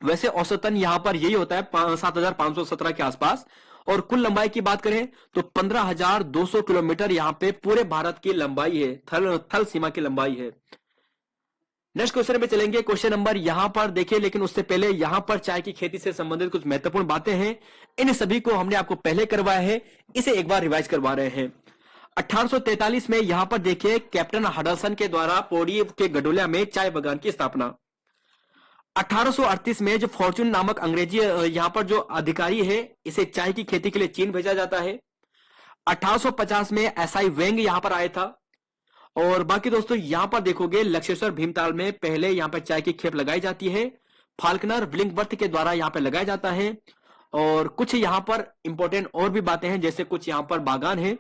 वैसे औसतन यहां पर यही होता है 7,517 के आसपास। और कुल लंबाई की बात करें तो 15,200 किलोमीटर यहां पे पूरे भारत की लंबाई है, थल सीमा की लंबाई है। नेक्स्ट क्वेश्चन पे चलेंगे। क्वेश्चन नंबर यहां पर देखिए, लेकिन उससे पहले यहां पर चाय की खेती से संबंधित कुछ महत्वपूर्ण बातें हैं, इन सभी को हमने आपको पहले करवाया है, इसे एक बार रिवाइज करवा रहे हैं। 1843 में यहां पर देखिए कैप्टन हडसन के द्वारा पौड़ी के गडोलिया में चाय बागान की स्थापना। 1838 में जो फॉर्चून नामक अंग्रेजी यहां पर जो अधिकारी है, इसे चाय की खेती के लिए चीन भेजा जाता है। 1850 में एसआई वेंग यहां पर आया था। और बाकी दोस्तों यहां पर देखोगे लक्षेश्वर भीमताल में पहले यहां पर चाय की खेप लगाई जाती है, फाल्कनर विलिंगवर्थ के द्वारा यहां पर लगाया जाता है। और कुछ यहां पर इंपॉर्टेंट और भी बातें हैं, जैसे कुछ यहां पर बागान है।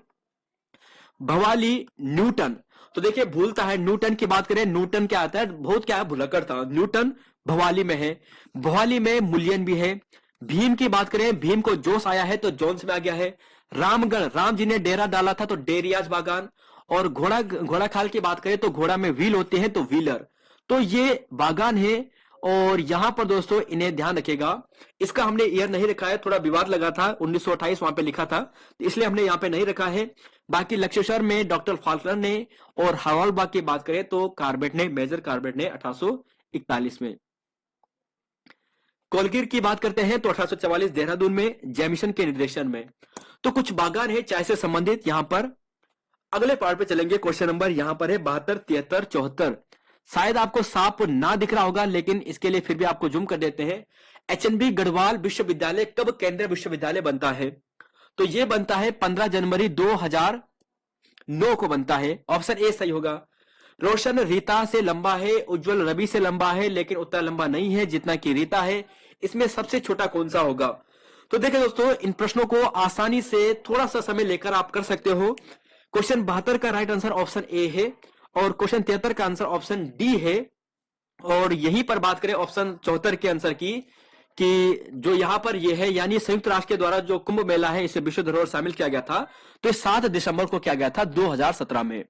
भवाली न्यूटन, तो देखिए भूलता है, न्यूटन की बात करें, न्यूटन क्या आता है, बहुत क्या है भुलक्कड़ था। न्यूटन भवाली में है, भवाली में मूल्यन भी है। भीम की बात करें, भीम को जोश आया है तो जोन्स में आ गया है। रामगढ़, राम जी ने डेरा डाला था तो डेरियाज बागान। और घोड़ा खाल की बात करें तो घोड़ा में व्हील होते हैं तो व्हीलर, तो ये बागान है। और यहां पर दोस्तों इन्हें ध्यान रखेगा, इसका हमने ईयर नहीं रखा है, थोड़ा विवाद लगा था, 1928 वहां पे लिखा था, इसलिए हमने यहां पे नहीं रखा है। बाकी लक्षेश्वर में डॉक्टर फाल्कनर ने, और हवालबाग की बात करें तो कार्बेट ने, मेजर कार्बेट ने 1841 में। कोलगिर की बात करते हैं तो 1844 देहरादून में जैमिशन के निर्देशन में। तो कुछ बागान है चाय से संबंधित यहां पर। अगले पार्ट पे चलेंगे। क्वेश्चन नंबर यहां पर है 72, 73, 74। शायद आपको साफ ना दिख रहा होगा, लेकिन इसके लिए फिर भी आपको जूम कर देते हैं। एचएनबी गढ़वाल विश्वविद्यालय कब केंद्रीय विश्वविद्यालय बनता है? तो यह बनता है 15 जनवरी 2009 को बनता है। ऑप्शन ए सही होगा। रोशन रीता से लंबा है, उज्जवल रवि से लंबा है, लेकिन उतना लंबा नहीं है जितना कि रीता है। इसमें सबसे छोटा कौन सा होगा? तो देखिए दोस्तों, इन प्रश्नों को आसानी से थोड़ा सा समय लेकर आप कर सकते हो। क्वेश्चन 72 का राइट आंसर ऑप्शन ए है, और क्वेश्चन 73 का आंसर ऑप्शन डी है। और यहीं पर बात करें ऑप्शन 74 के आंसर की, कि जो यहां पर ये है, यानी संयुक्त राष्ट्र के द्वारा जो कुंभ मेला है इसे विश्व धरोहर शामिल किया गया था, तो 7 दिसंबर को किया गया था 2017 में।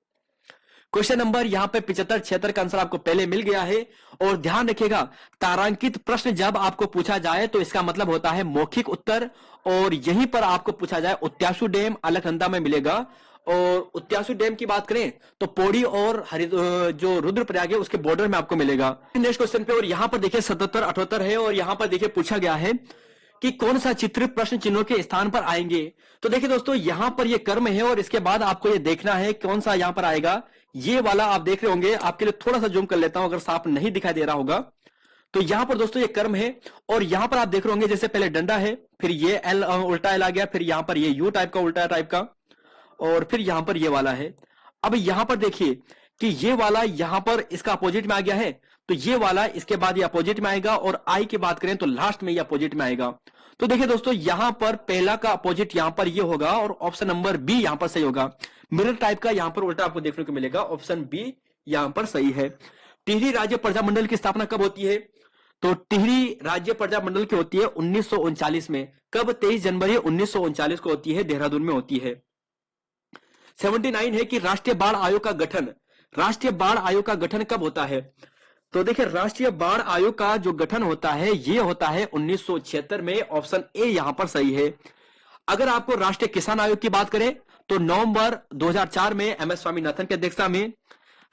क्वेश्चन नंबर यहां पे 75, 76 का आंसर आपको पहले मिल गया है। और ध्यान रखिएगा, तारांकित प्रश्न जब आपको पूछा जाए तो इसका मतलब होता है मौखिक उत्तर। और यहीं पर आपको पूछा जाए उत्यासू डैम अलकनंदा में मिलेगा। और उत्यासू डैम की बात करें तो पौड़ी और जो रुद्रप्रयाग है उसके बॉर्डर में आपको मिलेगा। नेक्स्ट क्वेश्चन पे, और यहां पर देखिए 77, 78 है। और यहां पर देखिए पूछा गया है कि कौन सा चित्र प्रश्न चिन्हों के स्थान पर आएंगे। तो देखिए दोस्तों, यहां पर ये कर्म है, और इसके बाद आपको ये देखना है कौन सा यहां पर आएगा। ये वाला आप देख रहे होंगे, आपके लिए थोड़ा सा जूम कर लेता हूं अगर साफ नहीं दिखाई दे रहा होगा। तो यहां पर दोस्तों ये कर्म है, और यहां पर आप देख रहे होंगे जैसे पहले डंडा है, फिर ये एल उल्टा एल आ गया, फिर यहां पर ये यू टाइप का उल्टा टाइप का, और फिर यहां पर ये वाला है। अब यहां पर देखिए कि ये वाला यहां पर इसका अपोजिट में आ गया है, तो ये वाला इसके बाद ये अपोजिट में आएगा। और आई की बात करें तो लास्ट में ये अपोजिट में आएगा। तो देखिए दोस्तों, यहां पर पहला का अपोजिट यहां पर ये होगा, और ऑप्शन नंबर बी यहां पर सही होगा। मिरर टाइप का यहां पर उल्टा आपको देखने को मिलेगा, ऑप्शन बी यहां पर सही है। टिहरी राज्य प्रजामंडल की स्थापना कब होती है? तो टिहरी राज्य प्रजामंडल की होती है 1939 में। कब? 23 जनवरी 1939 को होती है, देहरादून में होती है। 79 है कि राष्ट्रीय बाढ़ आयोग का गठन, राष्ट्रीय बाढ़ आयोग का गठन कब होता है? तो देखिए राष्ट्रीय बाढ़ आयोग का जो गठन होता है ये होता है 1976 में। ऑप्शन ए यहां पर सही है। अगर आपको राष्ट्रीय किसान आयोग की बात करें तो नवंबर 2004 में एम एस स्वामीनाथन की अध्यक्षता में।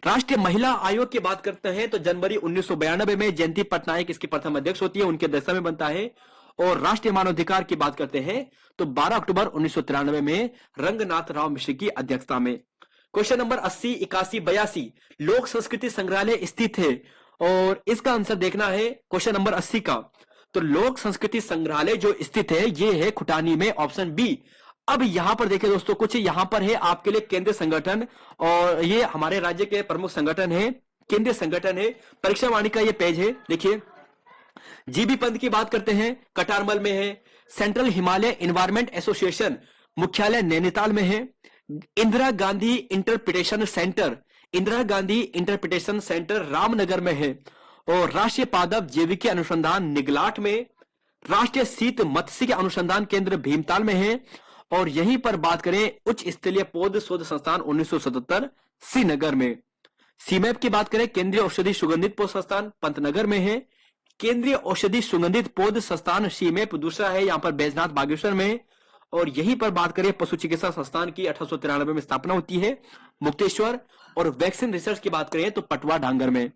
राष्ट्रीय महिला आयोग की बात करते हैं तो जनवरी 1992 में जयंती पटनायक इसकी प्रथम अध्यक्ष होती है, उनके अध्यक्षता में बनता है। और राष्ट्रीय मानवाधिकार की बात करते हैं तो 12 अक्टूबर 1993 में रंगनाथ राव मिश्र की अध्यक्षता में। क्वेश्चन नंबर 80, 81, 82 लोक संस्कृति संग्रहालय स्थित है, और इसका आंसर देखना है क्वेश्चन नंबर 80 का। तो लोक संस्कृति संग्रहालय जो स्थित है ये है खुटानी में, ऑप्शन बी। अब यहां पर देखिए दोस्तों, कुछ यहां पर है आपके लिए केंद्रीय संगठन, और ये हमारे राज्य के प्रमुख संगठन है, केंद्रीय संगठन है। परीक्षा वाणी का ये पेज है, देखिए। जीबी पंत की बात करते हैं, कटारमल में है। सेंट्रल हिमालय एनवायरमेंट एसोसिएशन मुख्यालय नैनीताल में है। Indira Gandhi interpretation centre, Indira Gandhi interpretation centre Ramnagar में है। और राष्ट्रीय पादप जैविकी अनुसंधान निगलाट में, राष्ट्रीय शीत मत्स्य अनुसंधान केंद्र भीमताल में है, और यहीं पर बात करें उच्च स्तरीय पौध शोध संस्थान 1977 श्रीनगर में। सीमैप की बात करें केंद्रीय औषधि सुगंधित पौध संस्थान पंतनगर में है। केंद्रीय औषधि सुगंधित पौध संस्थान सीमैप दूसरा है यहां पर बैजनाथ बागेश्वर में। और यहीं पर बात करें पशु चिकित्सा संस्थान की 1893 में स्थापना होती है मुक्तेश्वर। और वैक्सीन रिसर्च की बात करें तो पटवा डांगर में।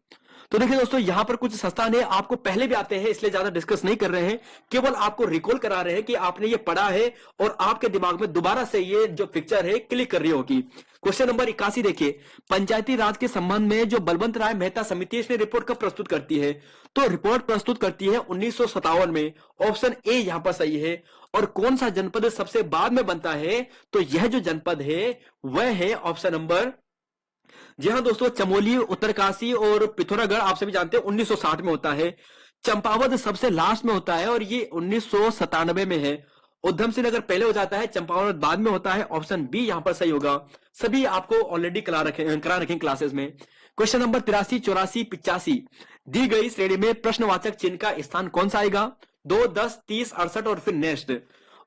तो देखिए दोस्तों यहां पर कुछ संस्थान है आपको पहले भी आते हैं, इसलिए ज्यादा डिस्कस नहीं कर रहे हैं, केवल आपको रिकॉल करा रहे हैं कि आपने ये पढ़ा है और आपके दिमाग में दोबारा से ये जो पिक्चर है क्लिक कर रही होगी। क्वेश्चन नंबर 81 देखिए, पंचायती राज के संबंध में जो बलवंत राय मेहता समिति इसने रिपोर्ट कब प्रस्तुत करती है? तो रिपोर्ट प्रस्तुत करती है 1957 में। ऑप्शन ए यहां पर सही है। और कौन सा जनपद सबसे बाद में बनता है? तो यह जो जनपद है वह है ऑप्शन नंबर, जी हाँ दोस्तों, चमोली, उत्तरकाशी और पिथौरागढ़ आप सभी जानते हैं 1960 में होता है। चंपावत सबसे लास्ट में होता है और ये 1997 में है। उधम सिंह नगर पहले हो जाता है, चंपावत बाद में होता है। ऑप्शन बी यहां पर सही होगा। सभी आपको ऑलरेडी करा रखे क्लासेस में। क्वेश्चन नंबर 83, 84, 85 दी गई श्रेणी में प्रश्नवाचक चिन्ह का स्थान कौन सा आएगा? 2, 10, 30, 68 और फिर नेक्स्ट।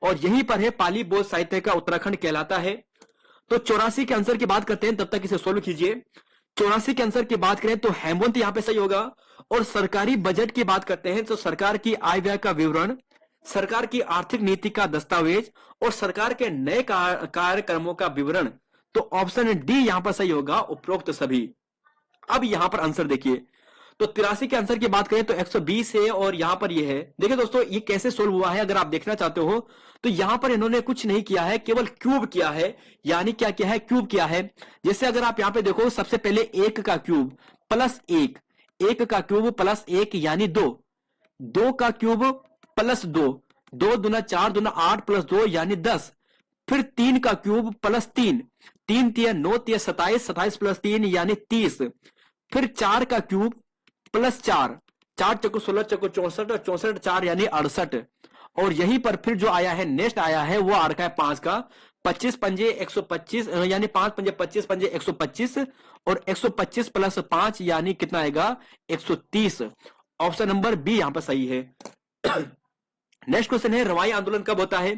और यहीं पर है पाली बोध साहित्य का उत्तराखंड कहलाता है। तो 84 के आंसर की बात करते हैं, तब तक इसे सोल्व कीजिए। 84 के आंसर की बात करें तो हेमंत यहां पे सही होगा। और सरकारी बजट की बात करते हैं तो सरकार की आय व्यय का विवरण, सरकार की आर्थिक नीति का दस्तावेज और सरकार के नए कार्यक्रमों का विवरण। तो ऑप्शन डी यहां पर सही होगा, उपरोक्त सभी। अब यहां पर आंसर देखिए, तो 83 के आंसर की बात करें तो 120 है और यहां पर ये है। देखिए दोस्तों ये कैसे सोल्व हुआ है अगर आप देखना चाहते हो तो यहां पर इन्होंने कुछ नहीं किया है, केवल क्यूब किया है। यानी क्या किया है? क्यूब किया है। जैसे अगर आप यहां पे देखो, सबसे पहले 1 का क्यूब प्लस 1, 1 का क्यूब प्लस 1 यानी 2, 2 का क्यूब प्लस 2, 2 दूना 4 दूना 8 प्लस 2 यानी 10। फिर 3 का क्यूब प्लस 3, 3 तिया 9 तिया 27, 27 प्लस 3 यानी 30। फिर 4 का क्यूब प्लस 4, 4 चौको 16 चौको 64 और 64 4 यानी 68। और यहीं पर फिर जो आया है नेक्स्ट आया है वो आ रखा है 5 का, 25 पंजे 125 यानी 5 पंजे 25 पंजे 125 और 125 प्लस 5 यानी कितना आएगा? 130। ऑप्शन नंबर बी यहां पर सही है। नेक्स्ट क्वेश्चन है रवाई आंदोलन कब होता है?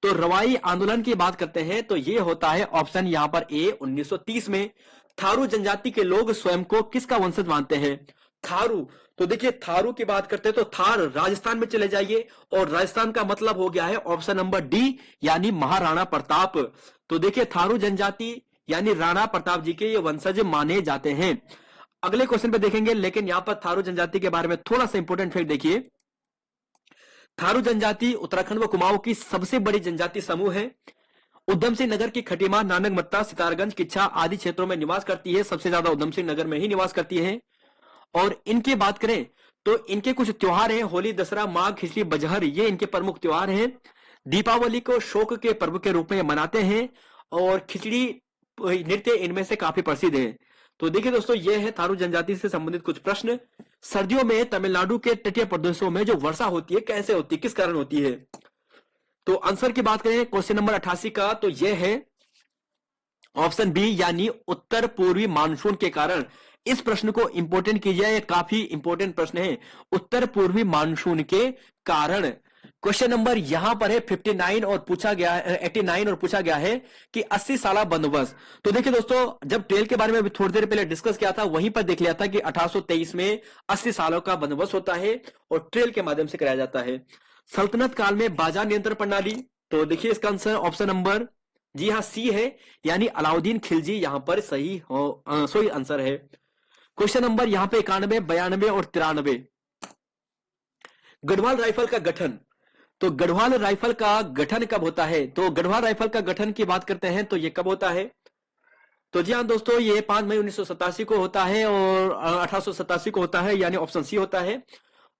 तो रवाई आंदोलन की बात करते हैं तो ये होता है ऑप्शन यहां पर ए 1930 में। थारू जनजाति के लोग स्वयं को किसका वंशज मानते हैं? थारू। तो देखिए थारू की बात करते हैं तो थार राजस्थान में चले जाइए और राजस्थान का मतलब हो गया है ऑप्शन नंबर डी यानी महाराणा प्रताप। तो देखिए थारू जनजाति यानी राणा प्रताप जी के ये वंशज माने जाते हैं। अगले क्वेश्चन पे देखेंगे, लेकिन यहां पर थारू जनजाति के बारे में थोड़ा सा इंपोर्टेंट फैक्ट देखिए। थारू जनजाति उत्तराखंड व कुमाऊं की सबसे बड़ी जनजाति समूह है। उधम सिंह नगर की खटीमा, नानक मत्ता, सितारगंज, किच्छा आदि क्षेत्रों में निवास करती है। सबसे ज्यादा उधम सिंह नगर में ही निवास करती है। और इनकी बात करें तो इनके कुछ त्योहार हैं, होली, दशहरा, माघ, खिचड़ी, बजहर, ये इनके प्रमुख त्योहार हैं। दीपावली को शोक के पर्व के रूप में मनाते हैं और खिचड़ी नृत्य इनमें से काफी प्रसिद्ध है। तो देखिए दोस्तों ये है थारू जनजाति से संबंधित कुछ प्रश्न। सर्दियों में तमिलनाडु के तटीय प्रदेशों में जो वर्षा होती है कैसे होती है, किस कारण होती है? तो आंसर की बात करें क्वेश्चन नंबर 88 का तो यह है ऑप्शन बी यानी उत्तर पूर्वी मानसून के कारण। इस प्रश्न को इंपोर्टेंट कीजिए, यह काफी इंपोर्टेंट प्रश्न है। उत्तर पूर्वी मानसून के कारण। क्वेश्चन नंबर यहां पर है 59 और पूछा गया है 89 और पूछा गया है कि 80 साल बंदोबस्त। तो देखिए दोस्तों जब ट्रेल के बारे में थोड़ी देर पहले डिस्कस किया था वहीं पर देख लिया था कि 1823 में 80 सालों का बंदोबस्त होता है और ट्रेल के माध्यम से कराया जाता है। सल्तनत काल में बाजार नियंत्रण प्रणाली। तो देखिए इसका आंसर ऑप्शन नंबर जी हाँ सी है यानी अलाउद्दीन खिलजी यहां पर सही आंसर है। क्वेश्चन नंबर यहां पे 91, 92 और 93। गढ़वाल राइफल का गठन। तो गढ़वाल राइफल का गठन कब होता है? तो गढ़वाल राइफल का गठन की बात करते हैं तो ये कब होता है? तो जी हाँ दोस्तों ये 5 मई 1987 को होता है और 1887 को होता है यानी ऑप्शन सी होता है।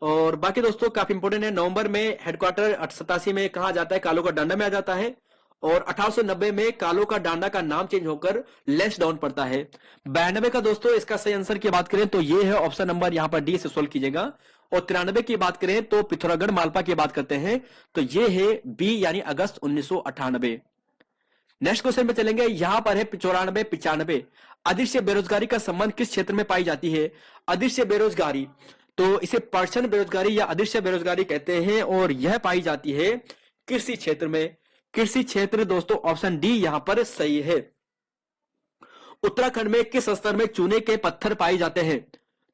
और बाकी दोस्तों काफी इंपोर्टेंट है, नवंबर में हेडक्वार्टर 87 में कहा जाता है कालो का डांडा में आ जाता है और 1890 में कालो का डांडा का नाम चेंज होकर लैंसडाउन पड़ता है। 92 का दोस्तों इसका सही आंसर की बात करें तो ये है ऑप्शन नंबर यहां पर डी से सोल्व कीजिएगा। और 93 की बात करें तो पिथौरागढ़ मालपा की बात करते हैं तो ये है बी यानी अगस्त 1998। नेक्स्ट क्वेश्चन पे चलेंगे। यहां पर है 94 95। अदृश्य बेरोजगारी का संबंध किस क्षेत्र में पाई जाती है? अदृश्य बेरोजगारी, तो इसे पर्सन बेरोजगारी या अदृश्य बेरोजगारी कहते हैं और यह पाई जाती है कृषि क्षेत्र में। कृषि क्षेत्र दोस्तों ऑप्शन डी यहां पर सही है। उत्तराखंड में किस स्तर में चूने के पत्थर पाए जाते हैं?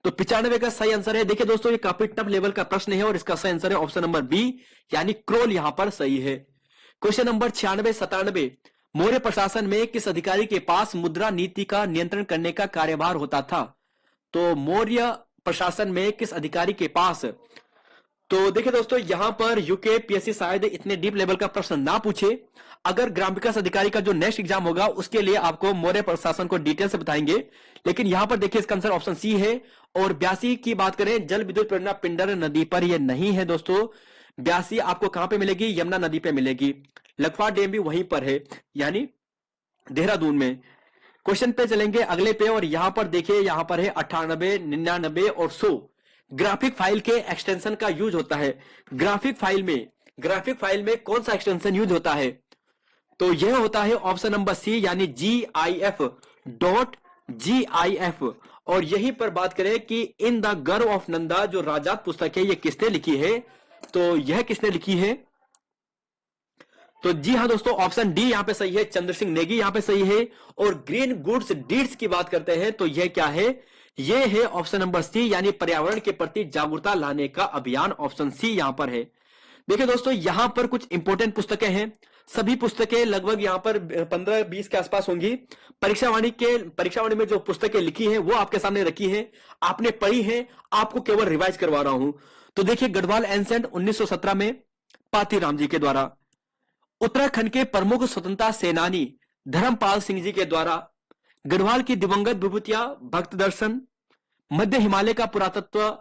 तो 95 का सही आंसर है। देखिए दोस्तों, ये काफी टफ लेवल का प्रश्न है और इसका सही आंसर है ऑप्शन नंबर बी यानी क्रोल यहां पर सही है। Question number 96 97। मौर्य प्रशासन में किस अधिकारी के पास मुद्रा नीति का नियंत्रण करने का कार्यभार होता था? तो मौर्य प्रशासन में किस अधिकारी के पास? तो देखिए दोस्तों, यहां पर यूके पीएससी शायद इतने डीप लेवल का प्रश्न ना पूछे। अगर ग्राम विकास अधिकारी का जो नेक्स्ट एग्जाम होगा उसके लिए आपको मौर्य प्रशासन को डिटेल से बताएंगे। लेकिन यहां पर देखिए इसका आंसर ऑप्शन सी है। और ब्यासी की बात करें, जल विद्युत परियोजना पिंडर नदी पर यह नहीं है दोस्तों। ब्यासी आपको कहां पे मिलेगी? यमुना नदी पे मिलेगी। लखवा डैम भी वहीं पर है यानी देहरादून में। क्वेश्चन पे चलेंगे अगले पे और यहां पर देखिए, यहां पर है 98 99 और 100। ग्राफिक फाइल के एक्सटेंशन का यूज होता है। ग्राफिक फाइल में कौन सा एक्सटेंशन यूज होता है? तो यह होता है ऑप्शन नंबर सी यानी GIF और यहीं पर बात करें कि इन द गर्व ऑफ नंदा जो राजात पुस्तक है, यह किसने लिखी है? तो यह किसने लिखी है? तो जी हाँ दोस्तों, ऑप्शन डी यहां पे सही है, चंद्र सिंह नेगी यहां पे सही है। और ग्रीन गुड्स डीड्स की बात करते हैं तो यह क्या है? यह है ऑप्शन नंबर सी यानी पर्यावरण के प्रति जागरूकता लाने का अभियान, ऑप्शन सी यहां पर है। देखिए दोस्तों, यहां पर कुछ इंपॉर्टेंट पुस्तकें हैं। सभी पुस्तकें लगभग यहां पर 15-20 के आसपास होंगी। परीक्षावाणी में जो पुस्तकें लिखी हैं वो आपके सामने रखी हैं, आपने पढ़ी हैं, आपको केवल रिवाइज करवा रहा हूं। तो देखिए, गढ़वाल एंसेंट 1917 में पातीराम जी के द्वारा। उत्तराखंड के प्रमुख स्वतंत्रता सेनानी धर्मपाल सिंह जी के द्वारा। गढ़वाल की दिवंगत विभूतियां भक्त दर्शन। मध्य हिमालय का पुरातत्व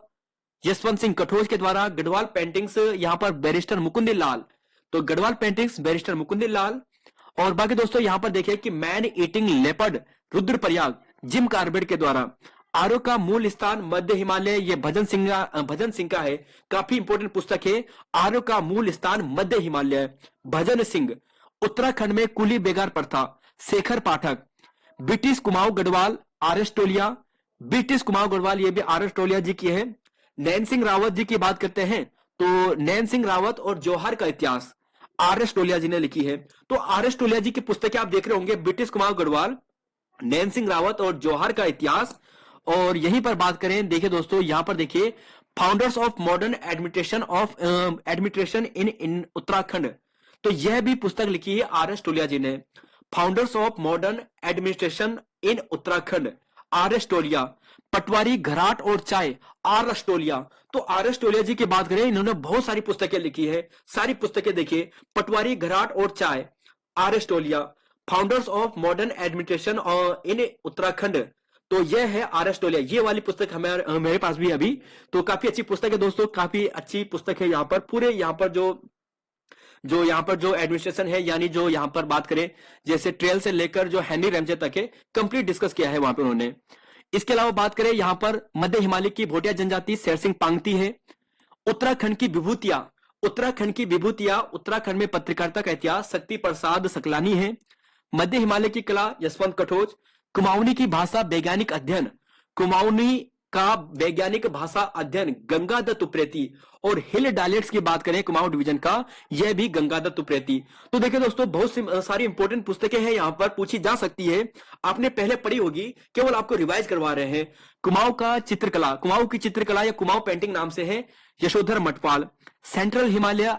यशवंत सिंह कठोज के द्वारा। गढ़वाल पेंटिंग्स यहां पर बैरिस्टर मुकुंदन लाल। तो गढ़वाल पेंटिंग्स बैरिस्टर मुकुंदन लाल। और बाकी दोस्तों यहां पर देखिए कि man eating leopard Rudraprayag Jim Corbett के द्वारा। आरो का मूल स्थान मध्य हिमालय, ये भजन सिंह का है। काफी इंपॉर्टेंट पुस्तक है। आरो का मूल स्थान मध्य हिमालय, भजन सिंह। उत्तराखंड में कुली बेगार प्रथा, शेखर पाठक। ब्रिटिश कुमाऊं गढ़वाल, RS टोलिया। ब्रिटिश कुमाऊं गढ़वाल ये भी RS टोलिया जी की है। नैन सिंह रावत जी की बात करते हैं तो नैन सिंह रावत और जौहर का इतिहास RS टोलिया जी ने लिखी है। तो RS टोलिया जी की पुस्तकें आप देख रहे होंगे, ब्रिटिश कुमाऊं गढ़वाल, नैन सिंह रावत और जौहर का इतिहास। और यहीं पर बात करें, देखिए दोस्तों यहां पर देखिए founders of modern administration in Uttarakhand. तो यह भी पुस्तक लिखी है RS टोलिया जी ने। Founders of modern administration in Uttarakhand, RS टोलिया। पटवारी घराट और चाय, RS टोलिया। तो RS टोलिया जी की बात करें, इन्होंने बहुत सारी पुस्तकें लिखी है। सारी पुस्तकें देखिए, पटवारी घराट और चाय, RS Tolia. Founders of modern administration in Uttarakhand, तो यह है RS टोलिया। ये वाली पुस्तक मेरे पास भी अभी। तो काफी अच्छी पुस्तक है दोस्तों, काफी अच्छी पुस्तक है। यहाँ पर पूरे यहाँ पर जो एडमिनिस्ट्रेशन है, यानी जो यहाँ पर बात करें जैसे ट्रेल से लेकर जो हेनरी रैमजे तक है, कंप्लीट डिस्कस किया है वहां पर उन्होंने। इसके अलावा बात करें यहाँ पर मध्य हिमालय की भोटिया जनजाति शेर सिंह पांगती है। उत्तराखंड की विभूतियां, उत्तराखंड में पत्रकारिता का इतिहास शक्ति प्रसाद सकलानी है। मध्य हिमालय की कला यशवंत कठोज। कुमाऊनी की भाषा वैज्ञानिक अध्ययन, कुमाऊनी का वैज्ञानिक भाषा अध्ययन गंगादत्त उप्रेती। और हिल डायलेक्ट्स की बात करें कुमाऊं डिवीजन का, यह भी गंगादत्त उप्रेती। तो देखिए दोस्तों, बहुत सारी इंपॉर्टेंट पुस्तकें हैं, यहां पर पूछी जा सकती है। आपने पहले पढ़ी होगी, केवल आपको रिवाइज करवा रहे हैं। कुमाऊं की चित्रकला या कुमाऊं पेंटिंग नाम से है यशोधर मटपाल। सेंट्रल हिमालय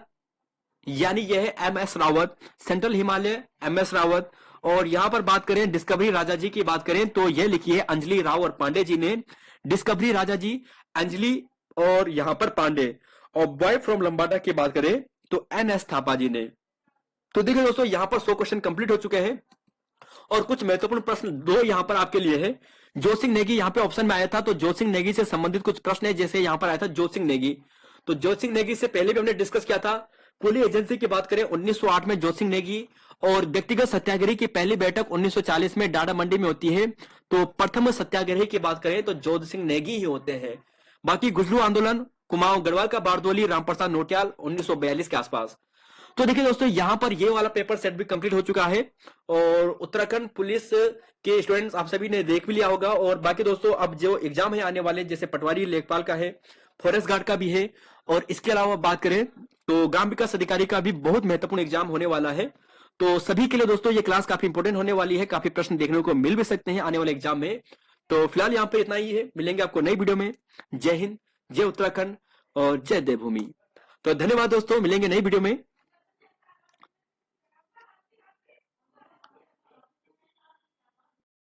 यानी यह है MS Rawat, central Himalaya MS Rawat. और यहां पर बात करें डिस्कवरी राजा जी की बात करें तो यह लिखी है अंजलि राव और पांडे जी ने। डिस्कवरी राजा जी, अंजलि और यहां पर पांडे। और बॉय फ्रॉम लंबाडा की बात करें तो NS थापा जी ने। तो देखिए दोस्तों, यहां पर 100 क्वेश्चन कंप्लीट हो चुके हैं। और कुछ महत्वपूर्ण प्रश्न दो यहां पर आपके लिए है। जोत नेगी यहां पे ऑप्शन में आया था, तो जोत नेगी से संबंधित कुछ प्रश्न है। जैसे यहां पर आया था जोत नेगी, तो जोत नेगी से पहले भी हमने डिस्कस किया था। कुली एजेंसी की बात करें 1908 में जोत नेगी। और व्यक्तिगत सत्याग्रही की पहली बैठक 1940 में डाडा मंडी में होती है। तो प्रथम सत्याग्रही की बात करें तो जोध सिंह नेगी ही होते हैं। बाकी गुजरू आंदोलन, कुमाऊं गढ़वाल का बारदोली, रामप्रसाद नोटियाल 1942 के आसपास। तो देखिए दोस्तों, यहाँ पर ये वाला पेपर सेट भी कंप्लीट हो चुका है और उत्तराखंड पुलिस के स्टूडेंट्स आप सभी ने देख भी लिया होगा। और बाकी दोस्तों, अब जो एग्जाम है आने वाले, जैसे पटवारी लेखपाल का है, फॉरेस्ट गार्ड का भी है, और इसके अलावा बात करें तो ग्राम विकास अधिकारी का भी बहुत महत्वपूर्ण एग्जाम होने वाला है। तो सभी के लिए दोस्तों ये क्लास काफी इंपोर्टेंट होने वाली है, काफी प्रश्न देखने को मिल भी सकते हैं आने वाले एग्जाम में। तो फिलहाल यहाँ पे इतना ही है, मिलेंगे आपको नई वीडियो में। जय हिंद, जय उत्तराखंड और जय देवभूमि। तो धन्यवाद दोस्तों, मिलेंगे नई वीडियो में।